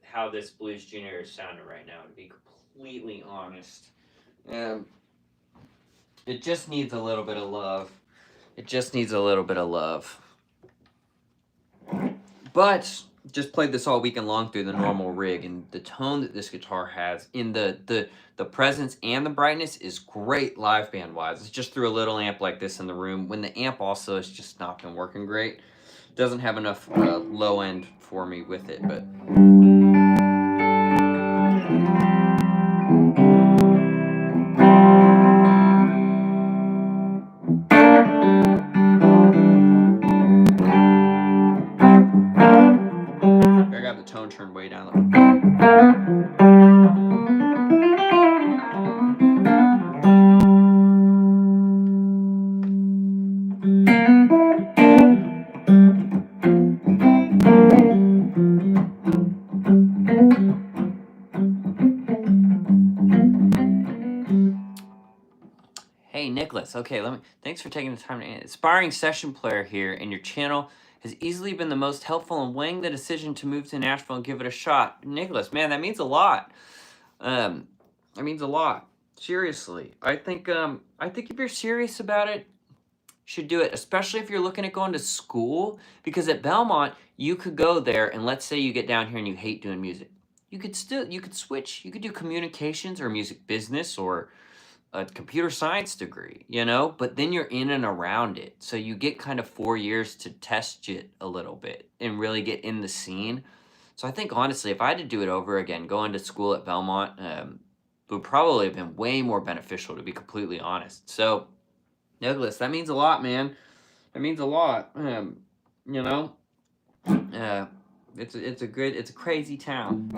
how this Blues Junior is sounding right now, to be completely honest. It just needs a little bit of love. It just needs a little bit of love. But just played this all weekend long through the normal rig, and the tone that this guitar has in the presence and the brightness is great live band wise. It's just through a little amp like this in the room when the amp also has just not been working great. Doesn't have enough low end for me with it, but. I got the tone turned way down. Hey Nicholas, okay, thanks for taking the time to aspiring session player here, and your channel has easily been the most helpful in weighing the decision to move to Nashville and give it a shot. Nicholas, man, that means a lot. That means a lot. Seriously. I think if you're serious about it, you should do it, especially if you're looking at going to school, because at Belmont, you could go there and let's say you get down here and you hate doing music. You could switch. You could do communications or music business or a computer science degree, but then you're in and around it. So you get kind of 4 years to test it a little bit and really get in the scene. So I think honestly, if I had to do it over again, going to school at Belmont would probably have been way more beneficial, to be completely honest. So Douglas, that means a lot, man. That means a lot. It's a crazy town.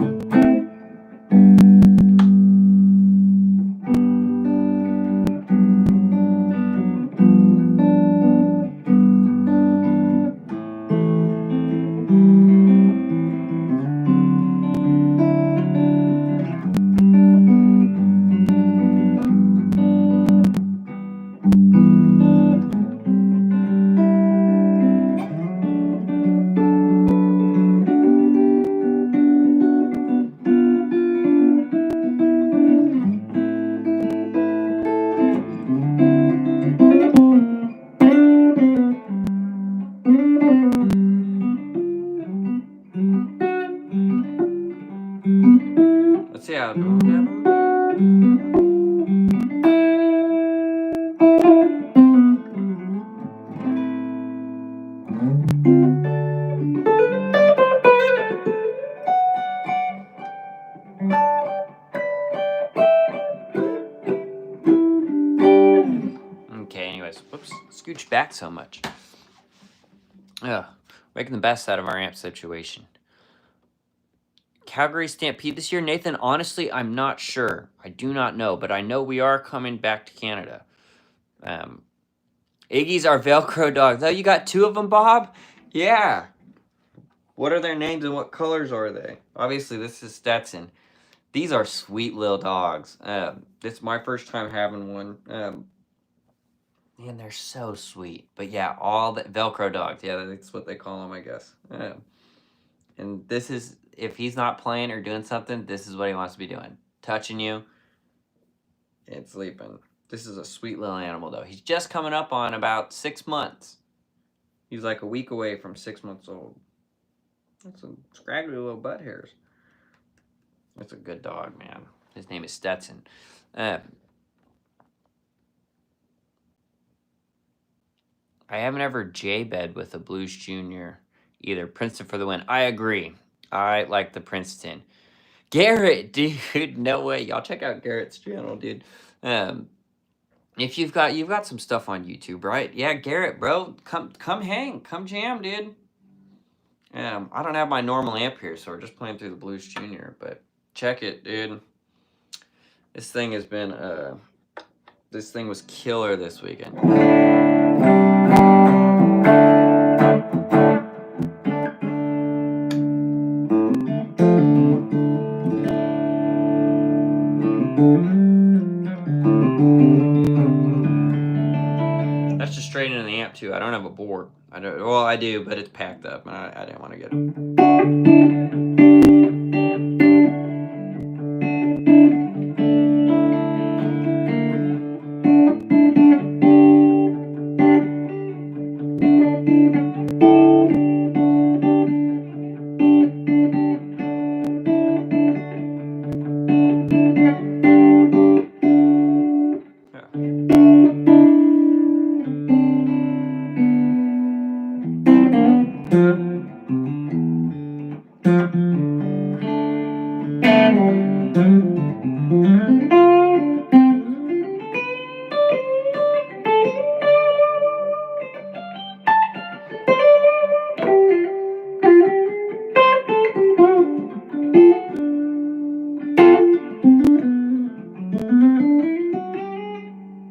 Let's see how. Okay, anyways, whoops, scooch back so much. Making the best out of our amp situation. Calgary Stampede this year, Nathan, honestly, I'm not sure. I do not know, but I know we are coming back to Canada. Iggy's our Velcro dog. Oh, you got 2 of them, Bob? Yeah. What are their names and what colors are they? Obviously, this is Stetson. These are sweet little dogs. This is my first time having one. And they're so sweet. But yeah, all the Velcro dogs. Yeah, that's what they call them, I guess. And this is, if he's not playing or doing something, this is what he wants to be doing. Touching you and sleeping. This is a sweet little animal, though. He's just coming up on about 6 months. He's like a week away from 6 months old. That's some scraggly little butt hairs. That's a good dog, man. His name is Stetson. I haven't ever J-bed with a Blues Junior either. Princeton for the win. I agree. I like the Princeton. Garrett, dude, no way. Y'all check out Garrett's channel, dude. If you've got some stuff on YouTube, right? Yeah, Garrett, bro, come hang, come jam, dude. I don't have my normal amp here, so we're just playing through the Blues Junior, but check it, dude. This thing has been this thing was killer this weekend. That's just straight into the amp too. I don't have a board. Well, I do, but it's packed up, and I didn't want to get it.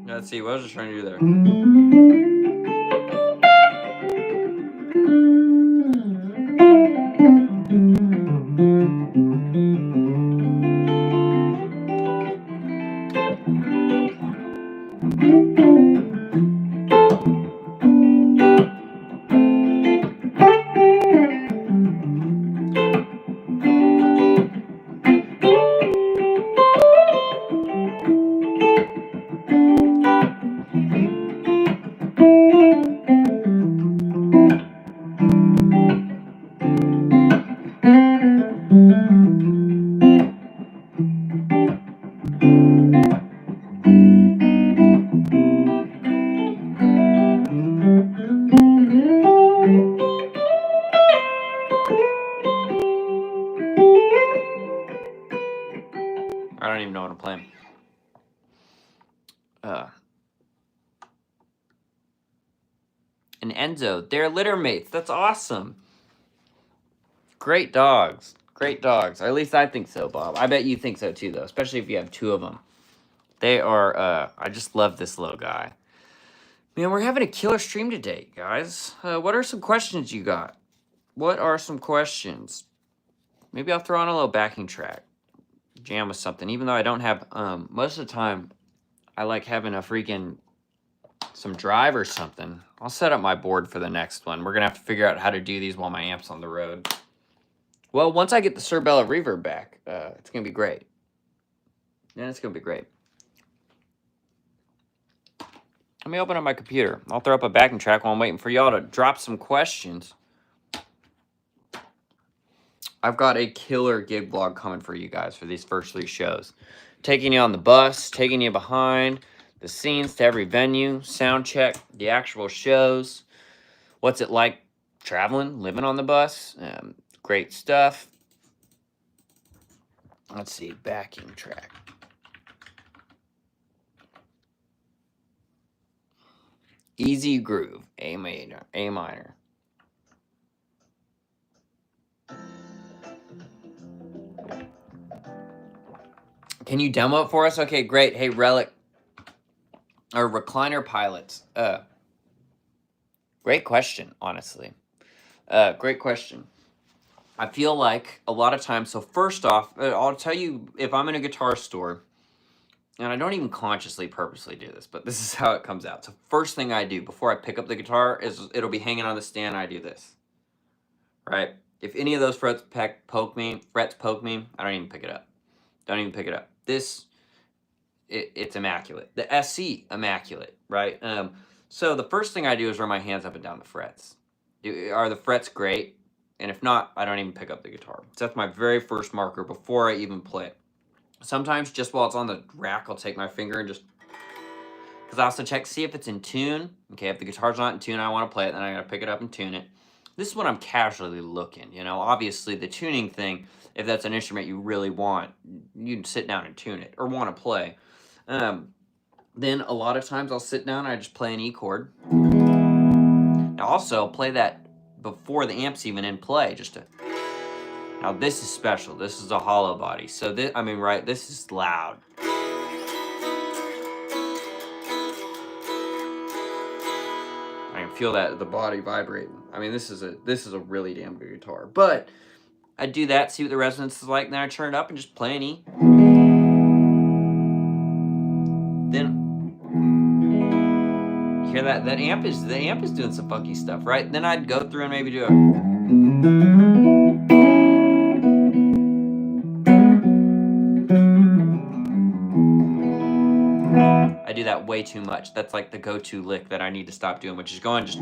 Let's see, what was I just trying to do there? I don't even know what I'm playing. And Enzo, they're litter mates. That's awesome. Great dogs. Great dogs. Or at least I think so, Bob. I bet you think so too, though, especially if you have two of them. They are, I just love this little guy. Man, we're having a killer stream today, guys. What are some questions you got? What are some questions? Maybe I'll throw on a little backing track. Jam with something. Even though I don't have, most of the time, I like having a freaking, some drive or something. I'll set up my board for the next one. We're going to have to figure out how to do these while my amp's on the road. Well, once I get the Cerbella reverb back, it's going to be great. Yeah, it's going to be great. Let me open up my computer. I'll throw up a backing track while I'm waiting for y'all to drop some questions. I've got a killer gig vlog coming for you guys for these first 3 shows. Taking you on the bus, taking you behind the scenes to every venue, sound check, the actual shows. What's it like traveling, living on the bus? Great stuff. Let's see, backing track. Easy groove, A minor, A minor. Can you demo it for us? Okay, great. Hey, Relic, or Recliner Pilots. Great question, honestly. Great question. I feel like a lot of times, so first off, I'll tell you, if I'm in a guitar store, and I don't even consciously purposely do this, but this is how it comes out. So first thing I do before I pick up the guitar is it'll be hanging on the stand, I do this, right? If any of those frets poke me, I don't even pick it up. Don't even pick it up. This, it's immaculate. The SC, immaculate, right? So the first thing I do is run my hands up and down the frets. Are the frets great? And if not, I don't even pick up the guitar. So that's my very first marker before I even play it. Sometimes just while it's on the rack, I'll take my finger and just, because I also check, see if it's in tune. Okay, if the guitar's not in tune, I want to play it, then I gotta pick it up and tune it. This is when I'm casually looking, you know. Obviously, the tuning thing, if that's an instrument you really want, you can sit down and tune it, or want to play. Then a lot of times I'll sit down and I just play an E chord. Now also, play that before the amp's even in play, just to... Now this is special. This is a Hollowbody. So this, I mean, right, this is loud. I can feel that the body vibrating. I mean, this is a really damn good guitar. But I do that, see what the resonance is like, and then I turn it up and just play an E. Then you hear that? The amp is doing some funky stuff, right? Then I'd go through and maybe do I do that way too much. That's like the go-to lick that I need to stop doing, which is going just...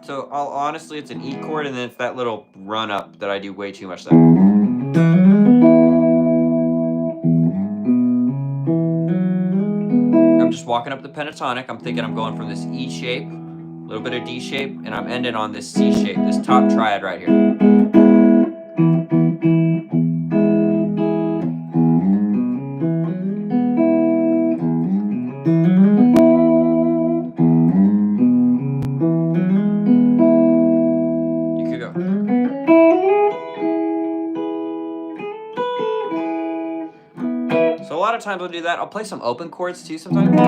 So honestly, it's an E chord, and then it's that little run up that I do way too much. I'm just walking up the pentatonic. I'm thinking I'm going from this E shape, a little bit of D shape, and I'm ending on this C shape, this top triad right here. You could go. So a lot of times I'll do that. I'll play some open chords too sometimes.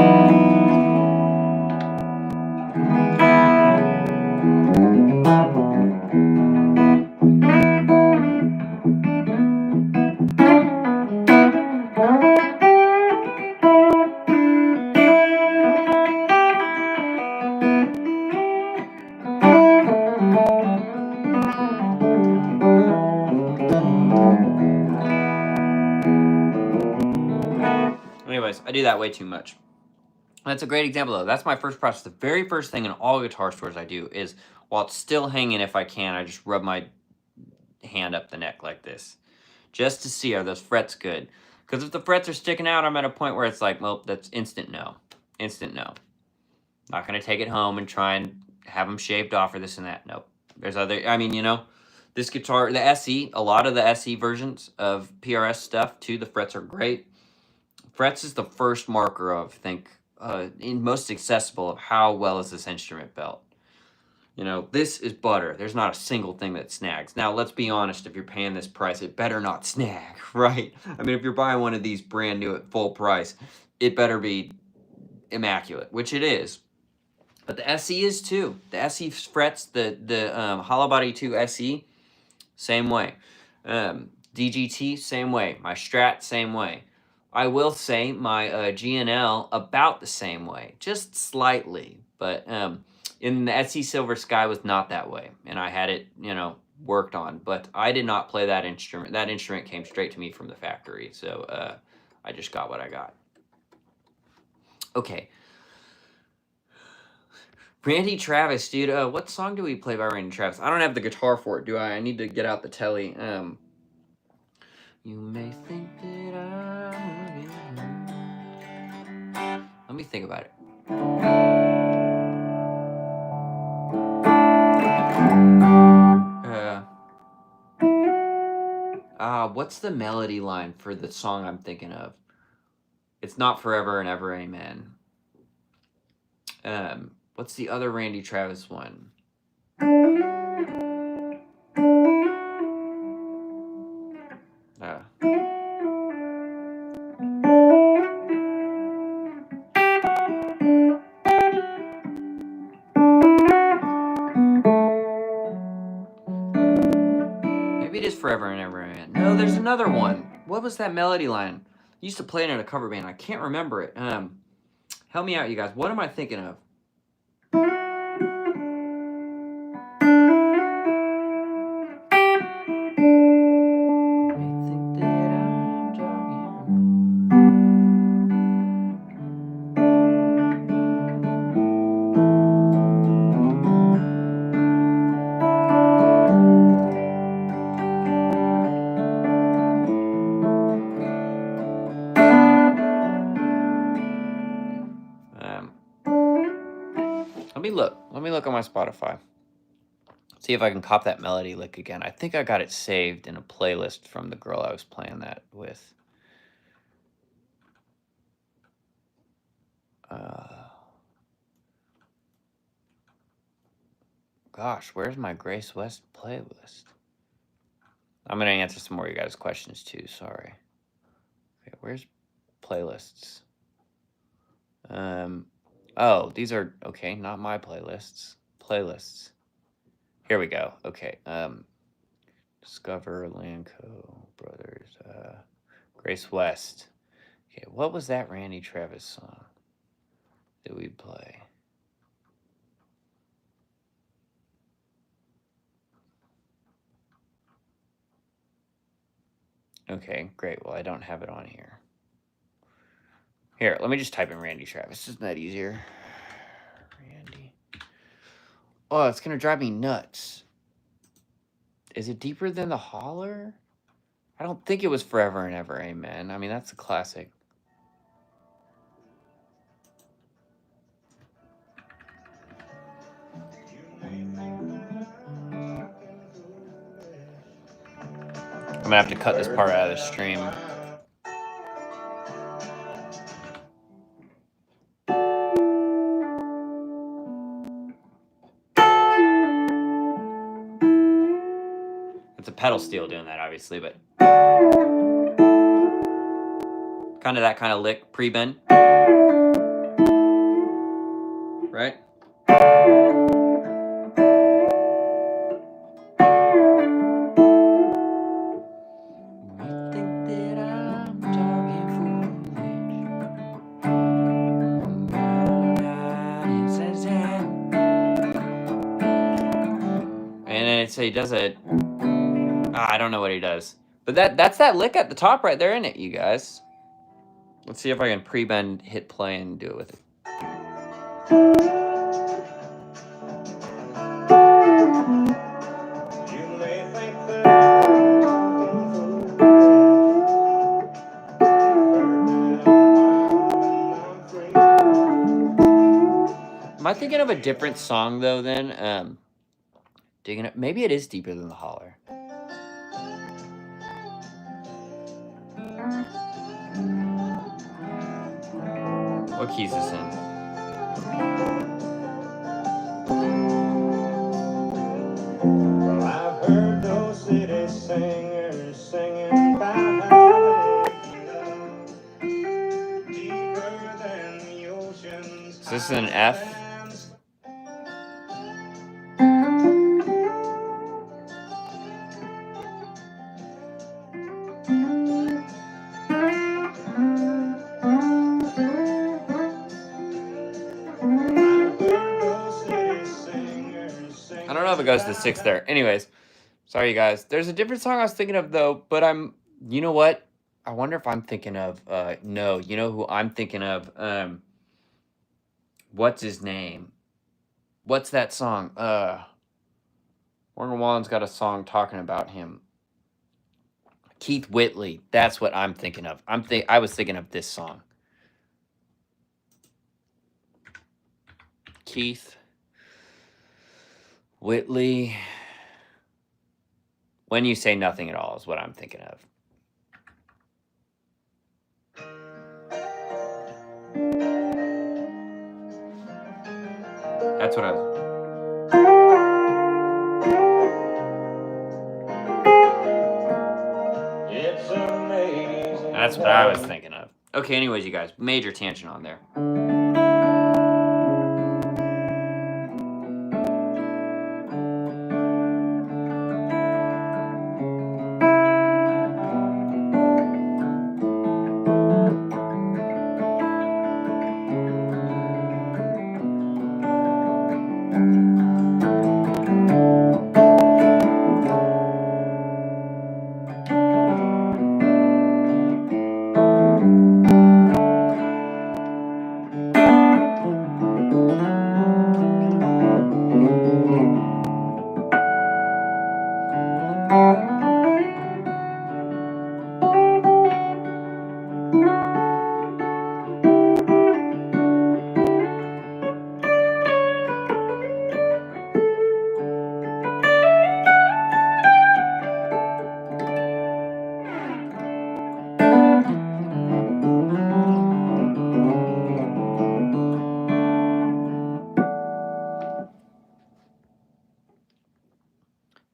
Anyways, I do that way too much. That's a great example though. That's my first process. The very first thing in all guitar stores I do is, while it's still hanging, if I can, I just rub my hand up the neck like this, just to see, are those frets good? Because if the frets are sticking out, I'm at a point where it's like, well, that's instant no. Instant no. Not going to take it home and try and have them shaved off or this and that. Nope. There's other, I mean, you know, this guitar, the SE, a lot of the SE versions of PRS stuff too, the frets are great. Frets is the first marker of, I think, most accessible of how well is this instrument built. You know, this is butter. There's not a single thing that snags. Now, let's be honest. If you're paying this price, it better not snag, right? I mean, if you're buying one of these brand new at full price, it better be immaculate, which it is. But the SE is too. The SE frets, the Hollowbody 2 SE, same way. DGT, same way. My Strat, same way. I will say my GNL about the same way, just slightly, but in the SE Silver Sky was not that way, and I had it, you know, worked on, but I did not play that instrument. That instrument came straight to me from the factory, so I just got what I got. Okay. Randy Travis, dude. What song do we play by Randy Travis? I don't have the guitar for it, do I? I need to get out the telly. You may think that let me think about it. What's the melody line for the song I'm thinking of? It's not Forever and Ever Amen. What's the other Randy Travis one? Maybe it is Forever and Ever Amen. No, there's another one. What was that melody line? I used to play it in a cover band. I can't remember it. Help me out, you guys. What am I thinking of? Let me look on my Spotify. See if I can cop that melody lick again. I think I got it saved in a playlist from the girl I was playing that with. Gosh, where's my Grace West playlist? I'm going to answer some more of you guys' questions too, sorry. Okay, where's playlists? Oh, these are, okay, not my playlists. Playlists. Here we go. Okay, Discover, Lanco, Brothers, Grace West. Okay, what was that Randy Travis song that we play? Okay, great. Well, I don't have it on here. Here, let me just type in Randy Travis. Isn't that easier? Randy. Oh, it's going to drive me nuts. Is it Deeper Than the Holler? I don't think it was Forever and Ever Amen. I mean, that's a classic. I'm going to have to cut this part out of the stream. It's a pedal steel doing that, obviously, but kind of that kind of lick, pre-bend. Right? So he does it. I don't know what he does, but that's that lick at the top right there, isn't it, you guys? Let's see if I can pre-bend, hit play, and do it with it. Am I thinking of a different song though? Then digging it. Maybe it is Deeper Than the Holler. What key is this in? Well, I've heard those city singers singing about how they love deeper than the ocean's. Is this an F? I don't know if it goes to 6 there. Anyways, sorry you guys. There's a different song I was thinking of though, but you know what? I wonder if I'm thinking of, no, you know who I'm thinking of? What's his name? What's that song? Morgan Wallen's got a song talking about him. Keith Whitley. That's what I'm thinking of. I was thinking of this song. Keith Whitley. When You Say Nothing at All is what I'm thinking of. That's what I was. It's amazing. That's what I was thinking of. Okay, anyways, you guys, major tangent on there.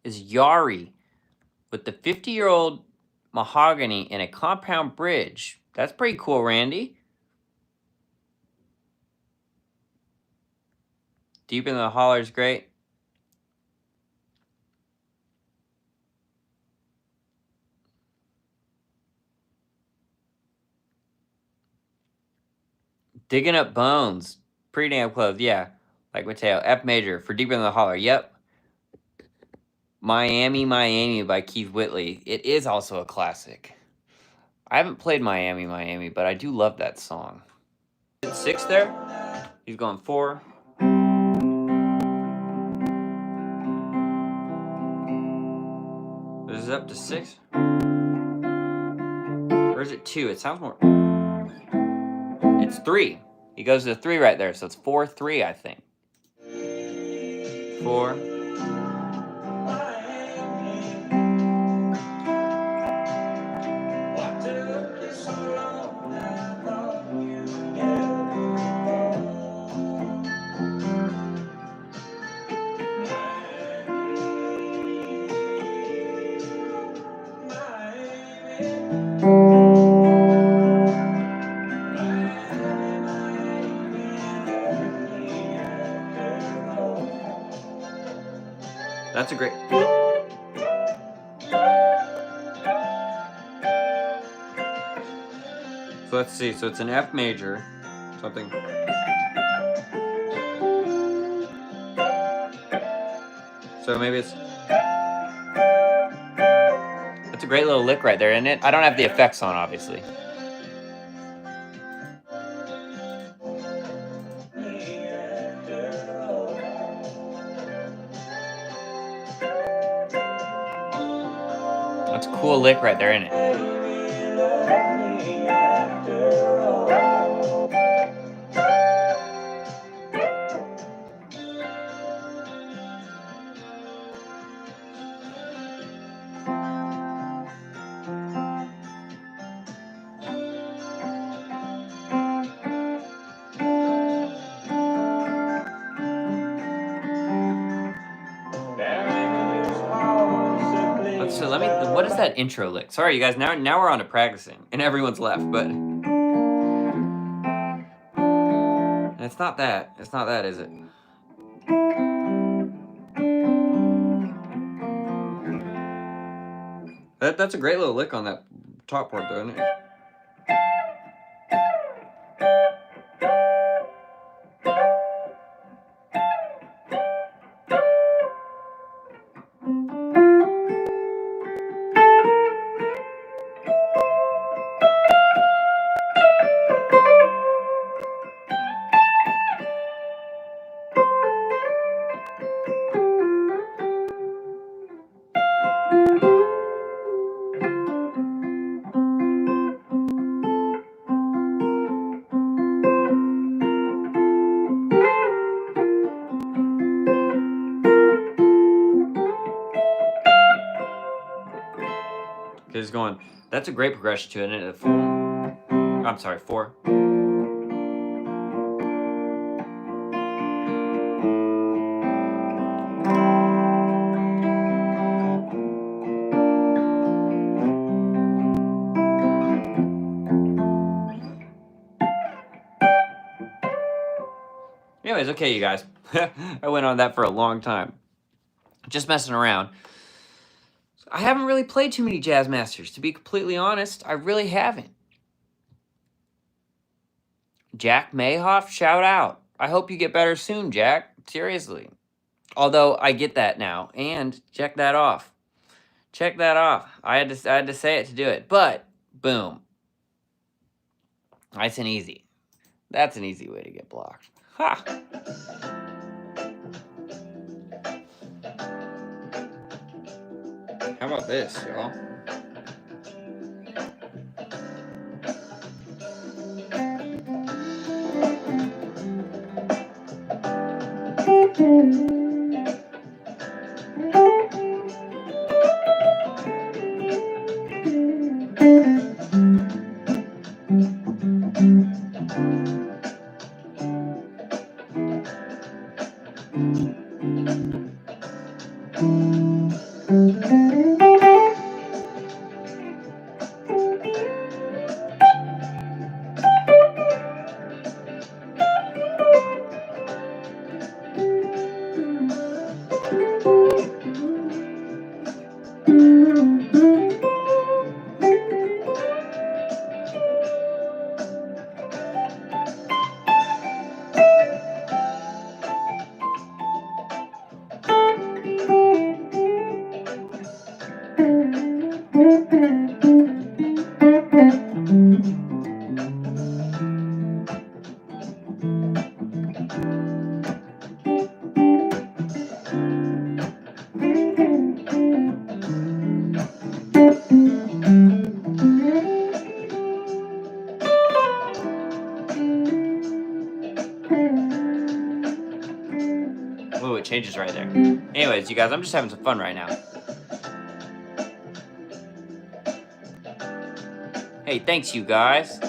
Is Yari with the 50-year-old mahogany and a compound bridge. That's pretty cool, Randy. Deep in the Holler's great. Digging Up Bones. Pretty damn close, yeah. Like Mateo. F major for Deep in the Holler. Yep. Miami, Miami by Keith Whitley. It is also a classic. I haven't played Miami, Miami, but I do love that song. 6 there. He's going 4. This is up to 6. Or is it 2? It sounds more. It's 3. He goes to 3 right there, so it's 4-3, I think. 4. That's a great. So let's see. So it's an F major, something. So maybe it's. That's a great little lick right there, isn't it? I don't have the effects on, obviously. That's a cool lick right there, isn't it? So let me. What is that intro lick? Sorry, you guys. Now we're on to practicing, and everyone's left. But it's not that. It's not that, is it? That's a great little lick on that top part, though, isn't it? Because it's going, that's a great progression to it, isn't it? I'm sorry, 4. Anyways, okay, you guys. I went on that for a long time. Just messing around. I haven't really played too many Jazz Masters, to be completely honest. I really haven't. Jack Mayhoff, shout out. I hope you get better soon, Jack. Seriously. Although I get that now. And check that off. Check that off. I had to say it to do it. But boom. Nice and easy. That's an easy way to get blocked. Ha! How about this, y'all? Ooh, it changes right there. Anyways, you guys, I'm just having some fun right now. Hey, thanks, you guys.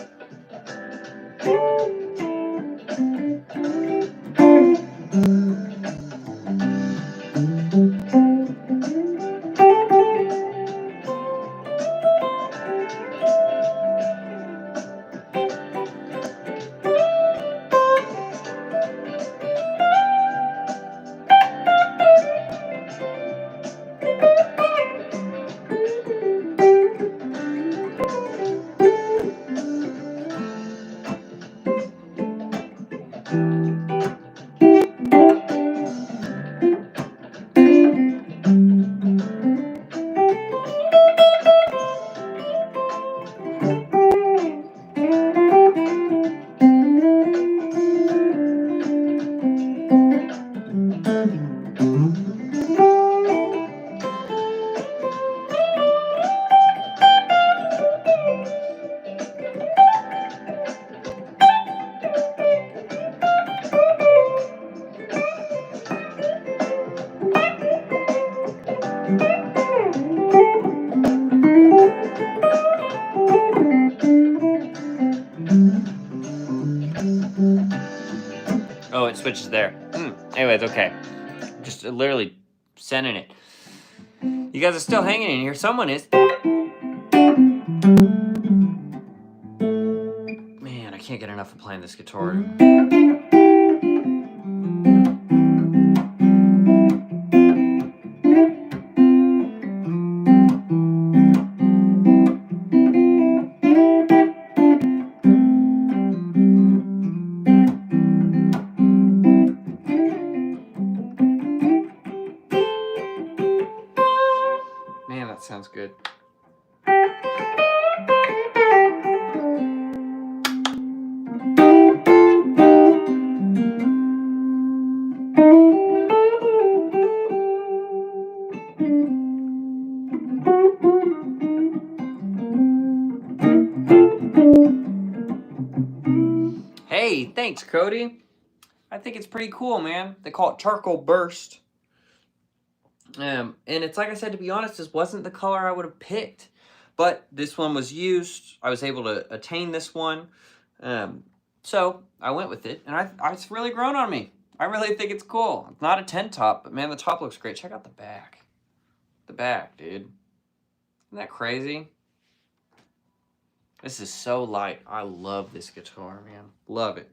Oh, it switches there. Anyways, okay. Just literally sending it. You guys are still hanging in here. Someone is. Man, I can't get enough of playing this guitar. Man, that sounds good. Hey, thanks, Cody. I think it's pretty cool, man. They call it Charcoal Burst. And it's like I said, to be honest, this wasn't the color I would have picked. But this one was used. I was able to attain this one. So I went with it, and it's really grown on me. I really think it's cool. It's not a tent top, but man, the top looks great. Check out the back. The back, dude. Isn't that crazy? This is so light. I love this guitar, man. Love it.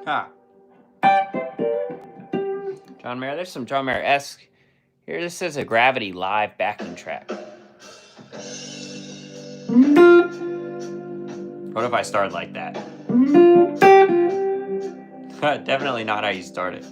Ha. John Mayer, there's some John Mayer-esque. Here, this is a Gravity live backing track. What if I started like that? Definitely not how you started.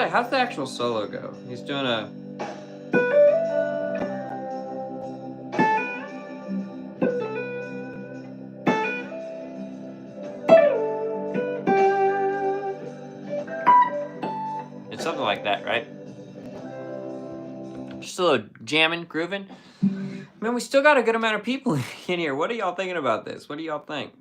how's the actual solo go? He's doing a... It's something like that, right? Just a little jamming, grooving. Man, we still got a good amount of people in here. What are y'all thinking about this? What do y'all think?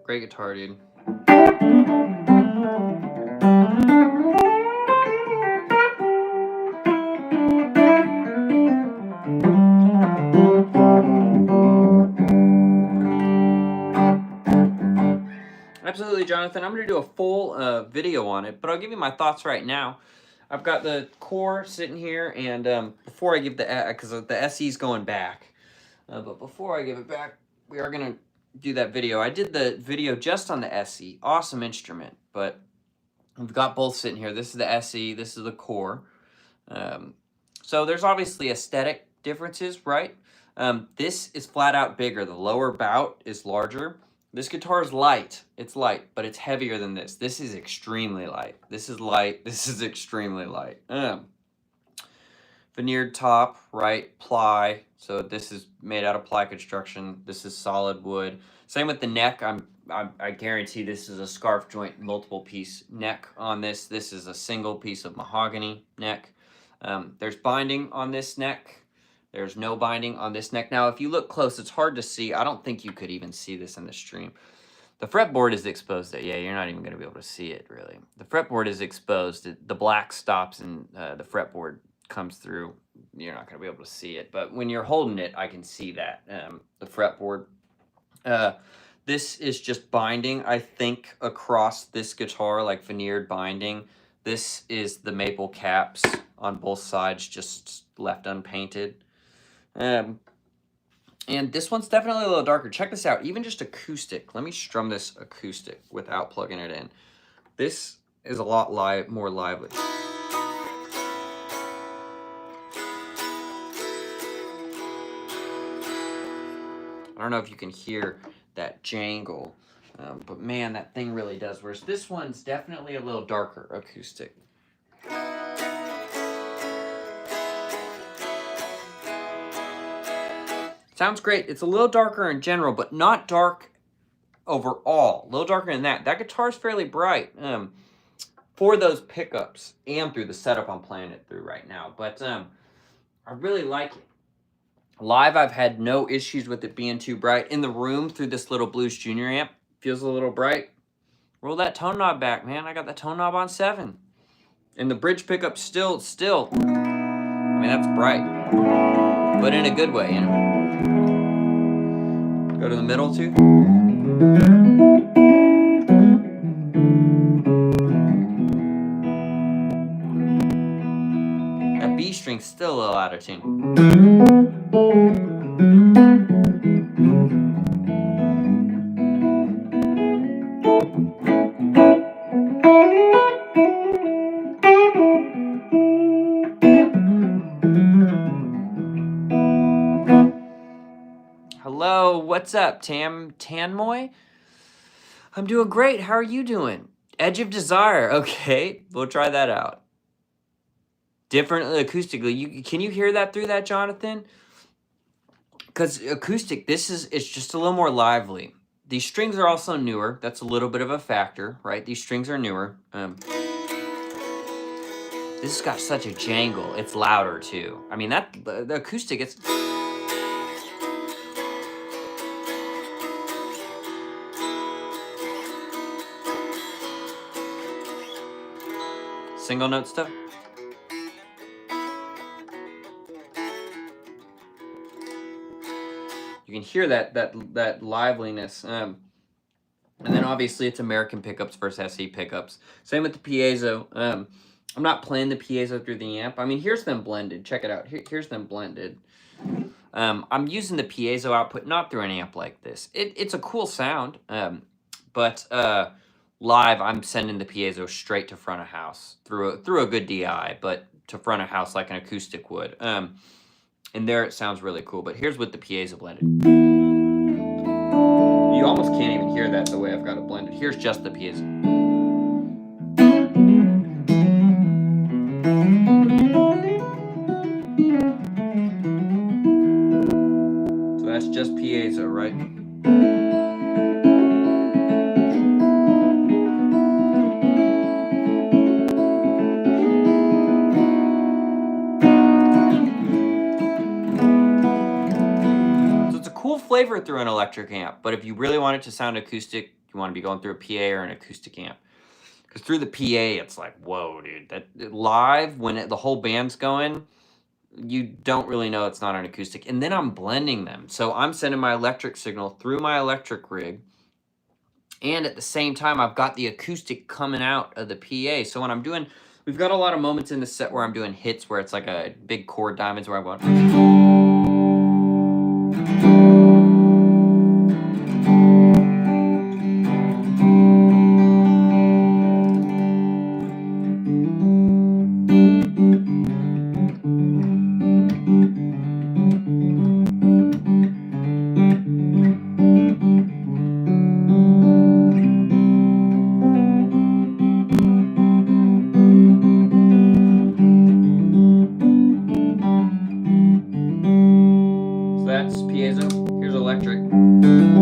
Great guitar, dude. Absolutely, Jonathan. I'm going to do a full video on it, but I'll give you my thoughts right now. I've got the core sitting here, and before I give because the SE's going back, but before I give it back, we are going to do that video. I did the video just on the SE. Awesome instrument, but we've got both sitting here. This is the SE, this is the core. So there's obviously aesthetic differences, right? This is flat out bigger. The lower bout is larger. This guitar is light. It's light, but it's heavier than this. This is extremely light. This is light. This is extremely light. Veneered top, right? Ply. So this is made out of ply construction. This is solid wood. Same with the neck. I guarantee this is a scarf joint multiple piece neck on this. This is a single piece of mahogany neck. There's binding on this neck. There's no binding on this neck. Now, if you look close, it's hard to see. I don't think you could even see this in the stream. The fretboard is exposed. Yeah, you're not even going to be able to see it, really. The fretboard is exposed. The black stops and the fretboard comes through. You're not going to be able to see it. But when you're holding it, I can see that, the fretboard. This is just binding, I think, across this guitar, like veneered binding. This is the maple caps on both sides, just left unpainted. And this one's definitely a little darker. Check this out. Even just acoustic. Let me strum this acoustic without plugging it in. This is a lot more lively. I don't know if you can hear that jangle, but man, that thing really does. Whereas this one's definitely a little darker acoustic. Sounds great. It's a little darker in general, but not dark overall. A little darker than that. That guitar's fairly bright for those pickups and through the setup I'm playing it through right now. But I really like it. Live, I've had no issues with it being too bright. In the room, through this little Blues Junior amp, feels a little bright. Roll that tone knob back, man. I got that tone knob on 7. And the bridge pickup still, I mean, that's bright. But in a good way, you know. Go to the middle, too. That B string's still a little out of tune. Hello, what's up, Tanmoy? I'm doing great. How are you doing? Edge of Desire. Okay, we'll try that out. Differently acoustically. Can you hear that through that, Jonathan? Because acoustic, it's just a little more lively. These strings are also newer. That's a little bit of a factor, right? These strings are newer. This has got such a jangle. It's louder too. I mean, the acoustic, it's... single note stuff. You can hear that liveliness. And then obviously it's American pickups versus SE pickups. Same with the piezo. I'm not playing the piezo through the amp. I mean, here's them blended. Check it out. Here's them blended. I'm using the piezo output not through an amp like this. It's a cool sound, but live I'm sending the piezo straight to front of house through a good DI, but to front of house like an acoustic would. And there it sounds really cool. But here's with the piezo blended. You almost can't even hear that the way I've got it blended. Here's just the piezo. So that's just piezo, right? So it's a cool flavor through an electric amp, but if you really want it to sound acoustic, you want to be going through a PA or an acoustic amp. Because through the PA, it's like, whoa, dude. That live, when the whole band's going, you don't really know it's not an acoustic. And then I'm blending them. So I'm sending my electric signal through my electric rig. And at the same time, I've got the acoustic coming out of the PA. So when I'm doing, we've got a lot of moments in the set where I'm doing hits where it's like a big chord diamonds where I'm going. That's piezo. Here's electric. Some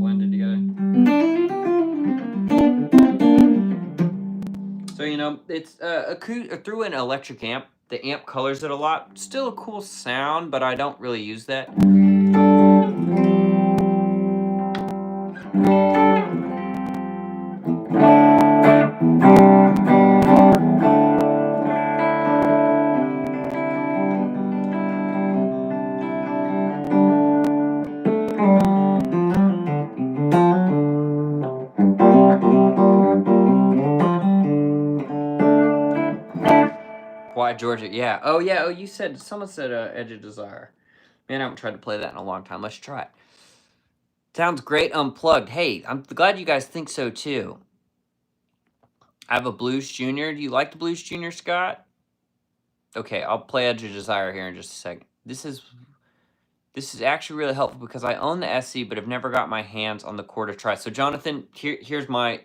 blended together. So, you know, it's through an electric amp. The amp colors it a lot. Still a cool sound, but I don't really use that. Why Georgia? Yeah. Oh, yeah. Oh, you said, someone said Edge of Desire. Man, I haven't tried to play that in a long time. Let's try it. Sounds great unplugged. Hey, I'm glad you guys think so too. I have a Blues Junior. Do you like the Blues Junior, Scott? Okay, I'll play Edge of Desire here in just a second. This is actually really helpful because I own the SE, but have never got my hands on the core to try. So, Jonathan, here's my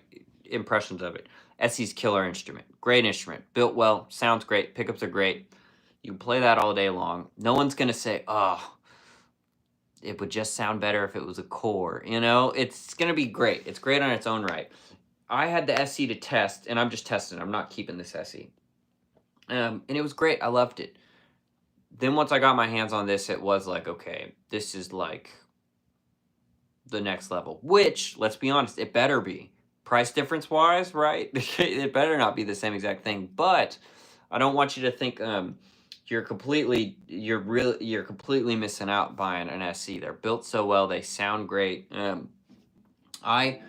impressions of it. SE's killer instrument. Great instrument. Built well. Sounds great. Pickups are great. You can play that all day long. No one's going to say, oh, it would just sound better if it was a core. You know, it's going to be great. It's great on its own right. I had the SE to test, and I'm just testing. I'm not keeping this SE. And it was great. I loved it. Then once I got my hands on this, it was like, okay, this is like the next level. Which, let's be honest, it better be. Price difference wise, right? It better not be the same exact thing. But I don't want you to think you're completely missing out buying an SE. They're built so well, they sound great. I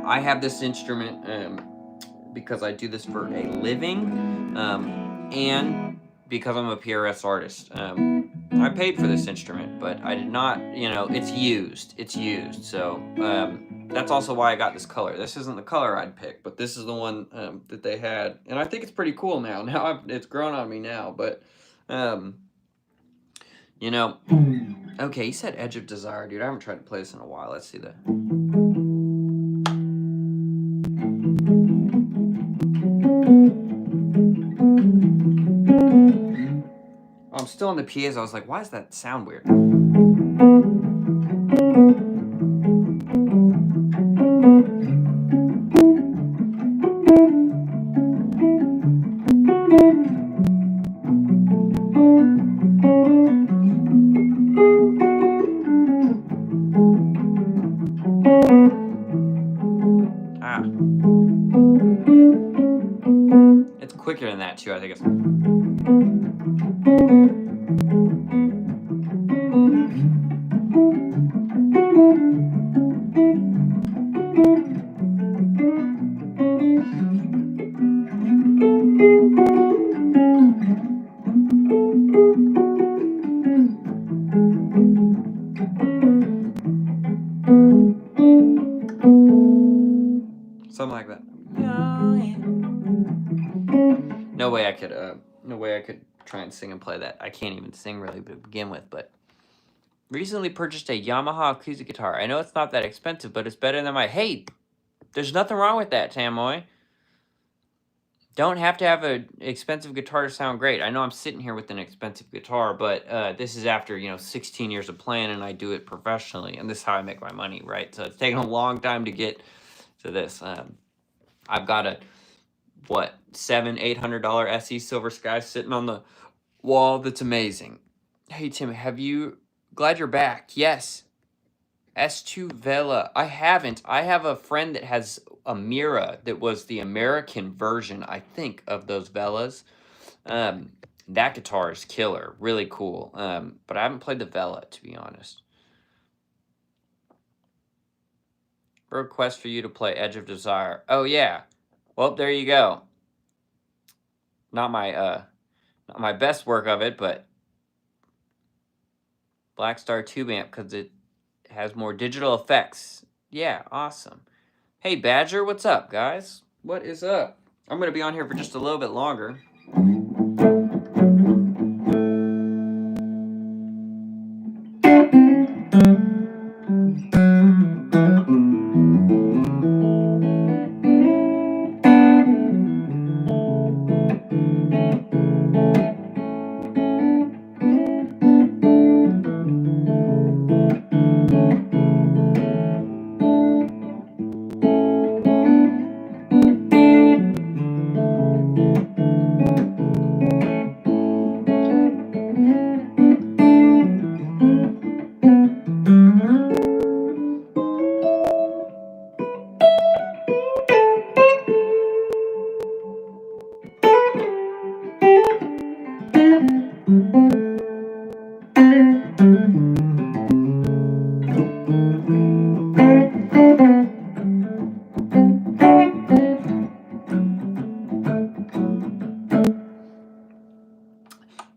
have this instrument because I do this for a living, and because I'm a PRS artist. I paid for this instrument, but I did not, you know, it's used. So that's also why I got this color. This isn't the color I'd pick, but this is the one that they had. And I think it's pretty cool now. Now it's grown on me now, but, you know, okay, you said Edge of Desire, dude. I haven't tried to play this in a while. Let's see that. I'm still on the piezo. I was like, why does that sound weird? Ah. It's quicker than that, too. I think it's... Something like that. No way I could try and sing and play that. I can't even sing really to begin with, but recently purchased a Yamaha acoustic guitar. I know it's not that expensive, but it's better than my... Hey, there's nothing wrong with that, Tamoy. Don't have to have an expensive guitar to sound great. I know I'm sitting here with an expensive guitar, but this is after, 16 years of playing, and I do it professionally, and this is how I make my money, right? So it's taken a long time to get to this. I've got a, $700-800 SE Silver Sky sitting on the wall that's amazing. Hey, Tim, glad you're back. Yes. S2 Vela. I haven't. I have a friend that has a Mira that was the American version, I think, of those Velas. That guitar is killer. Really cool. But I haven't played the Vela, to be honest. Request for you to play Edge of Desire. Oh, yeah. Well, there you go. Not my best work of it, but Black Star Tube Amp, because it has more digital effects. Yeah, awesome. Hey, Badger, what's up, guys? What is up? I'm going to be on here for just a little bit longer.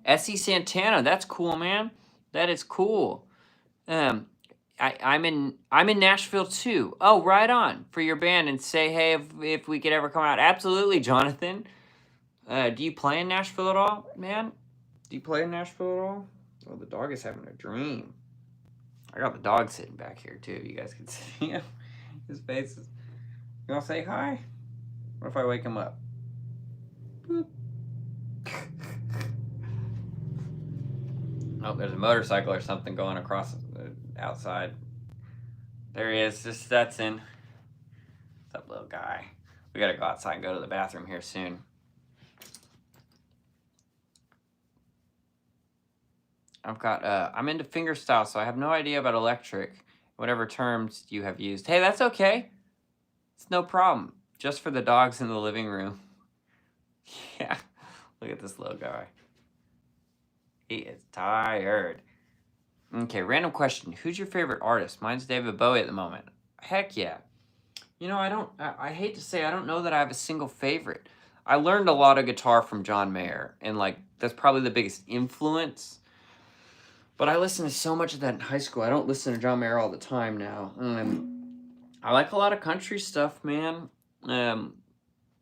S.E. Santana, that's cool, man. That is cool. I'm in Nashville too. Oh, right on for your band, and say hey if we could ever come out. Absolutely, Jonathan. Do you play in Nashville at all, man? Do you play in Nashville at all? Oh, the dog is having a dream. I got the dog sitting back here too. You guys can see him. His face is. You wanna say hi? What if I wake him up? Boop. Oh, there's a motorcycle or something going across the outside. There he is, just that's in. What's up, little guy? We gotta go outside and go to the bathroom here soon. I'm into fingerstyle, so I have no idea about electric. Whatever terms you have used. Hey, that's okay. It's no problem. Just for the dogs in the living room. Yeah, look at this little guy. He is tired. Okay, random question. Who's your favorite artist? Mine's David Bowie at the moment. Heck yeah. I hate to say I don't know that I have a single favorite. I learned a lot of guitar from John Mayer, and that's probably the biggest influence. But I listened to so much of that in high school. I don't listen to John Mayer all the time now. I like a lot of country stuff, man. Some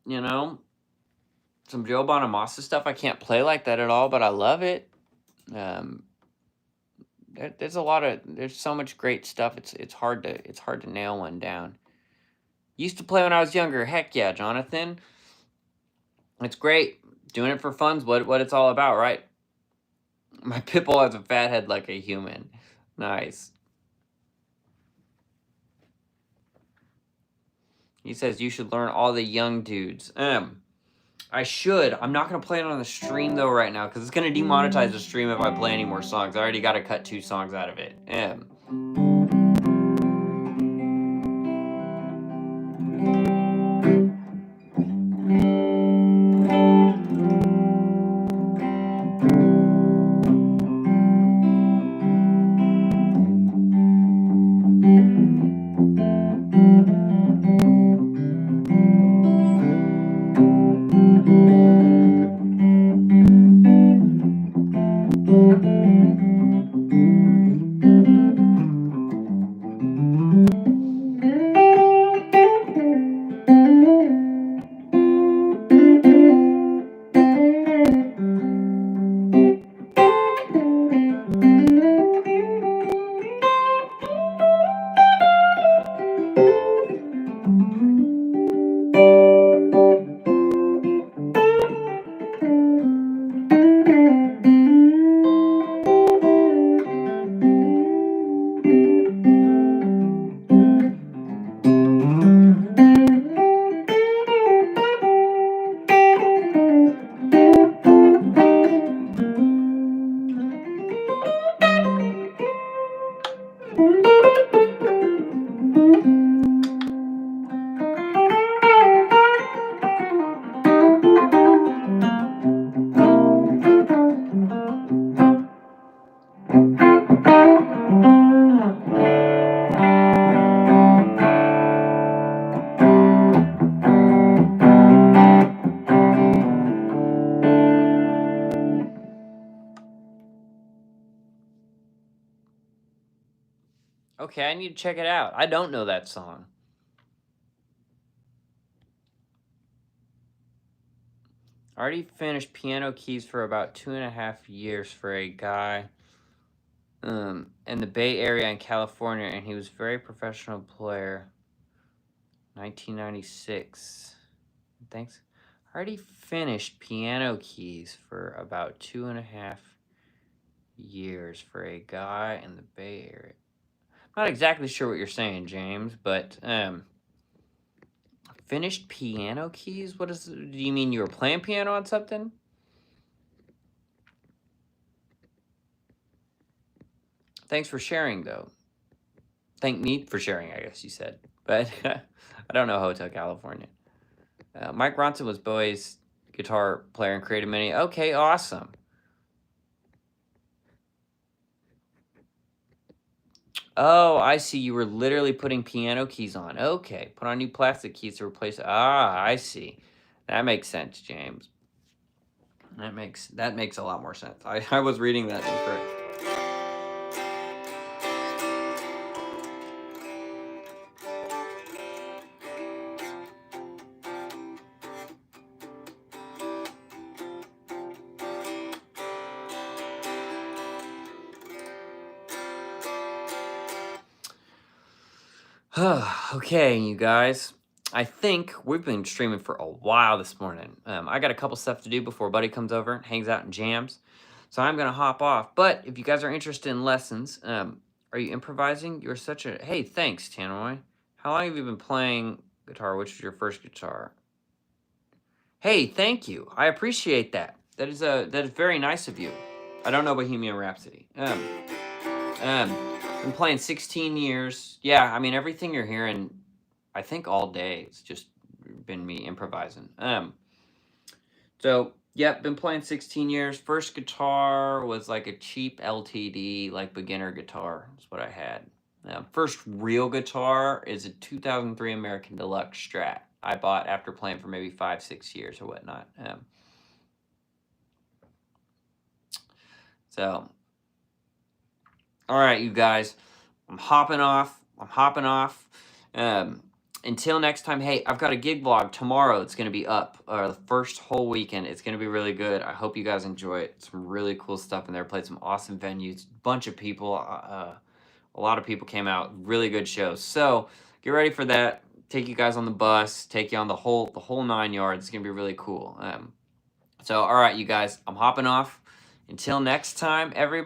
Joe Bonamassa stuff. I can't play like that at all, but I love it. There's so much great stuff. It's hard to nail one down. Used to play when I was younger. Heck yeah, Jonathan. It's great. Doing it for fun's what it's all about, right? My pitbull has a fat head like a human. Nice. He says you should learn all the young dudes. I should. I'm not going to play it on the stream, though, right now, because it's going to demonetize the stream if I play any more songs. I already got to cut 2 songs out of it. Okay, I need to check it out. I don't know that song. Already finished piano keys for about 2.5 years for a guy in the Bay Area in California, and he was a very professional player. 1996. Thanks. Already finished piano keys for about 2.5 years for a guy in the Bay Area. Not exactly sure what you're saying, James, but finished piano keys? What is? Do you mean you were playing piano on something? Thanks for sharing, though. Thank me for sharing, I guess you said. But I don't know Hotel California. Mike Ronson was Bowie's guitar player and created many. Okay, awesome. Oh, I see. You were literally putting piano keys on. Okay, put on new plastic keys to replace. Ah, I see. That makes sense, James. That makes a lot more sense. I was reading that incorrect. Okay, you guys. I think we've been streaming for a while this morning. I got a couple stuff to do before Buddy comes over and hangs out and jams. So I'm going to hop off. But if you guys are interested in lessons, are you improvising? You're such a... Hey, thanks, Tannoy. How long have you been playing guitar? Which was your first guitar? Hey, thank you. I appreciate that. That is very nice of you. I don't know Bohemian Rhapsody. Been playing 16 years. Yeah, I mean, everything you're hearing, I think all day, it's just been me improvising. So, yep, been playing 16 years. First guitar was like a cheap LTD, like beginner guitar. That's what I had. First real guitar is a 2003 American Deluxe Strat. I bought after playing for maybe 5-6 years or whatnot. So, all right, you guys, I'm hopping off. Until next time, hey, I've got a gig vlog tomorrow. It's going to be up the first whole weekend. It's going to be really good. I hope you guys enjoy it. Some really cool stuff in there. Played some awesome venues. Bunch of people. A lot of people came out. Really good shows. So get ready for that. Take you guys on the bus. Take you on the whole 9 yards. It's going to be really cool. So, all right, you guys, I'm hopping off. Until next time, everybody.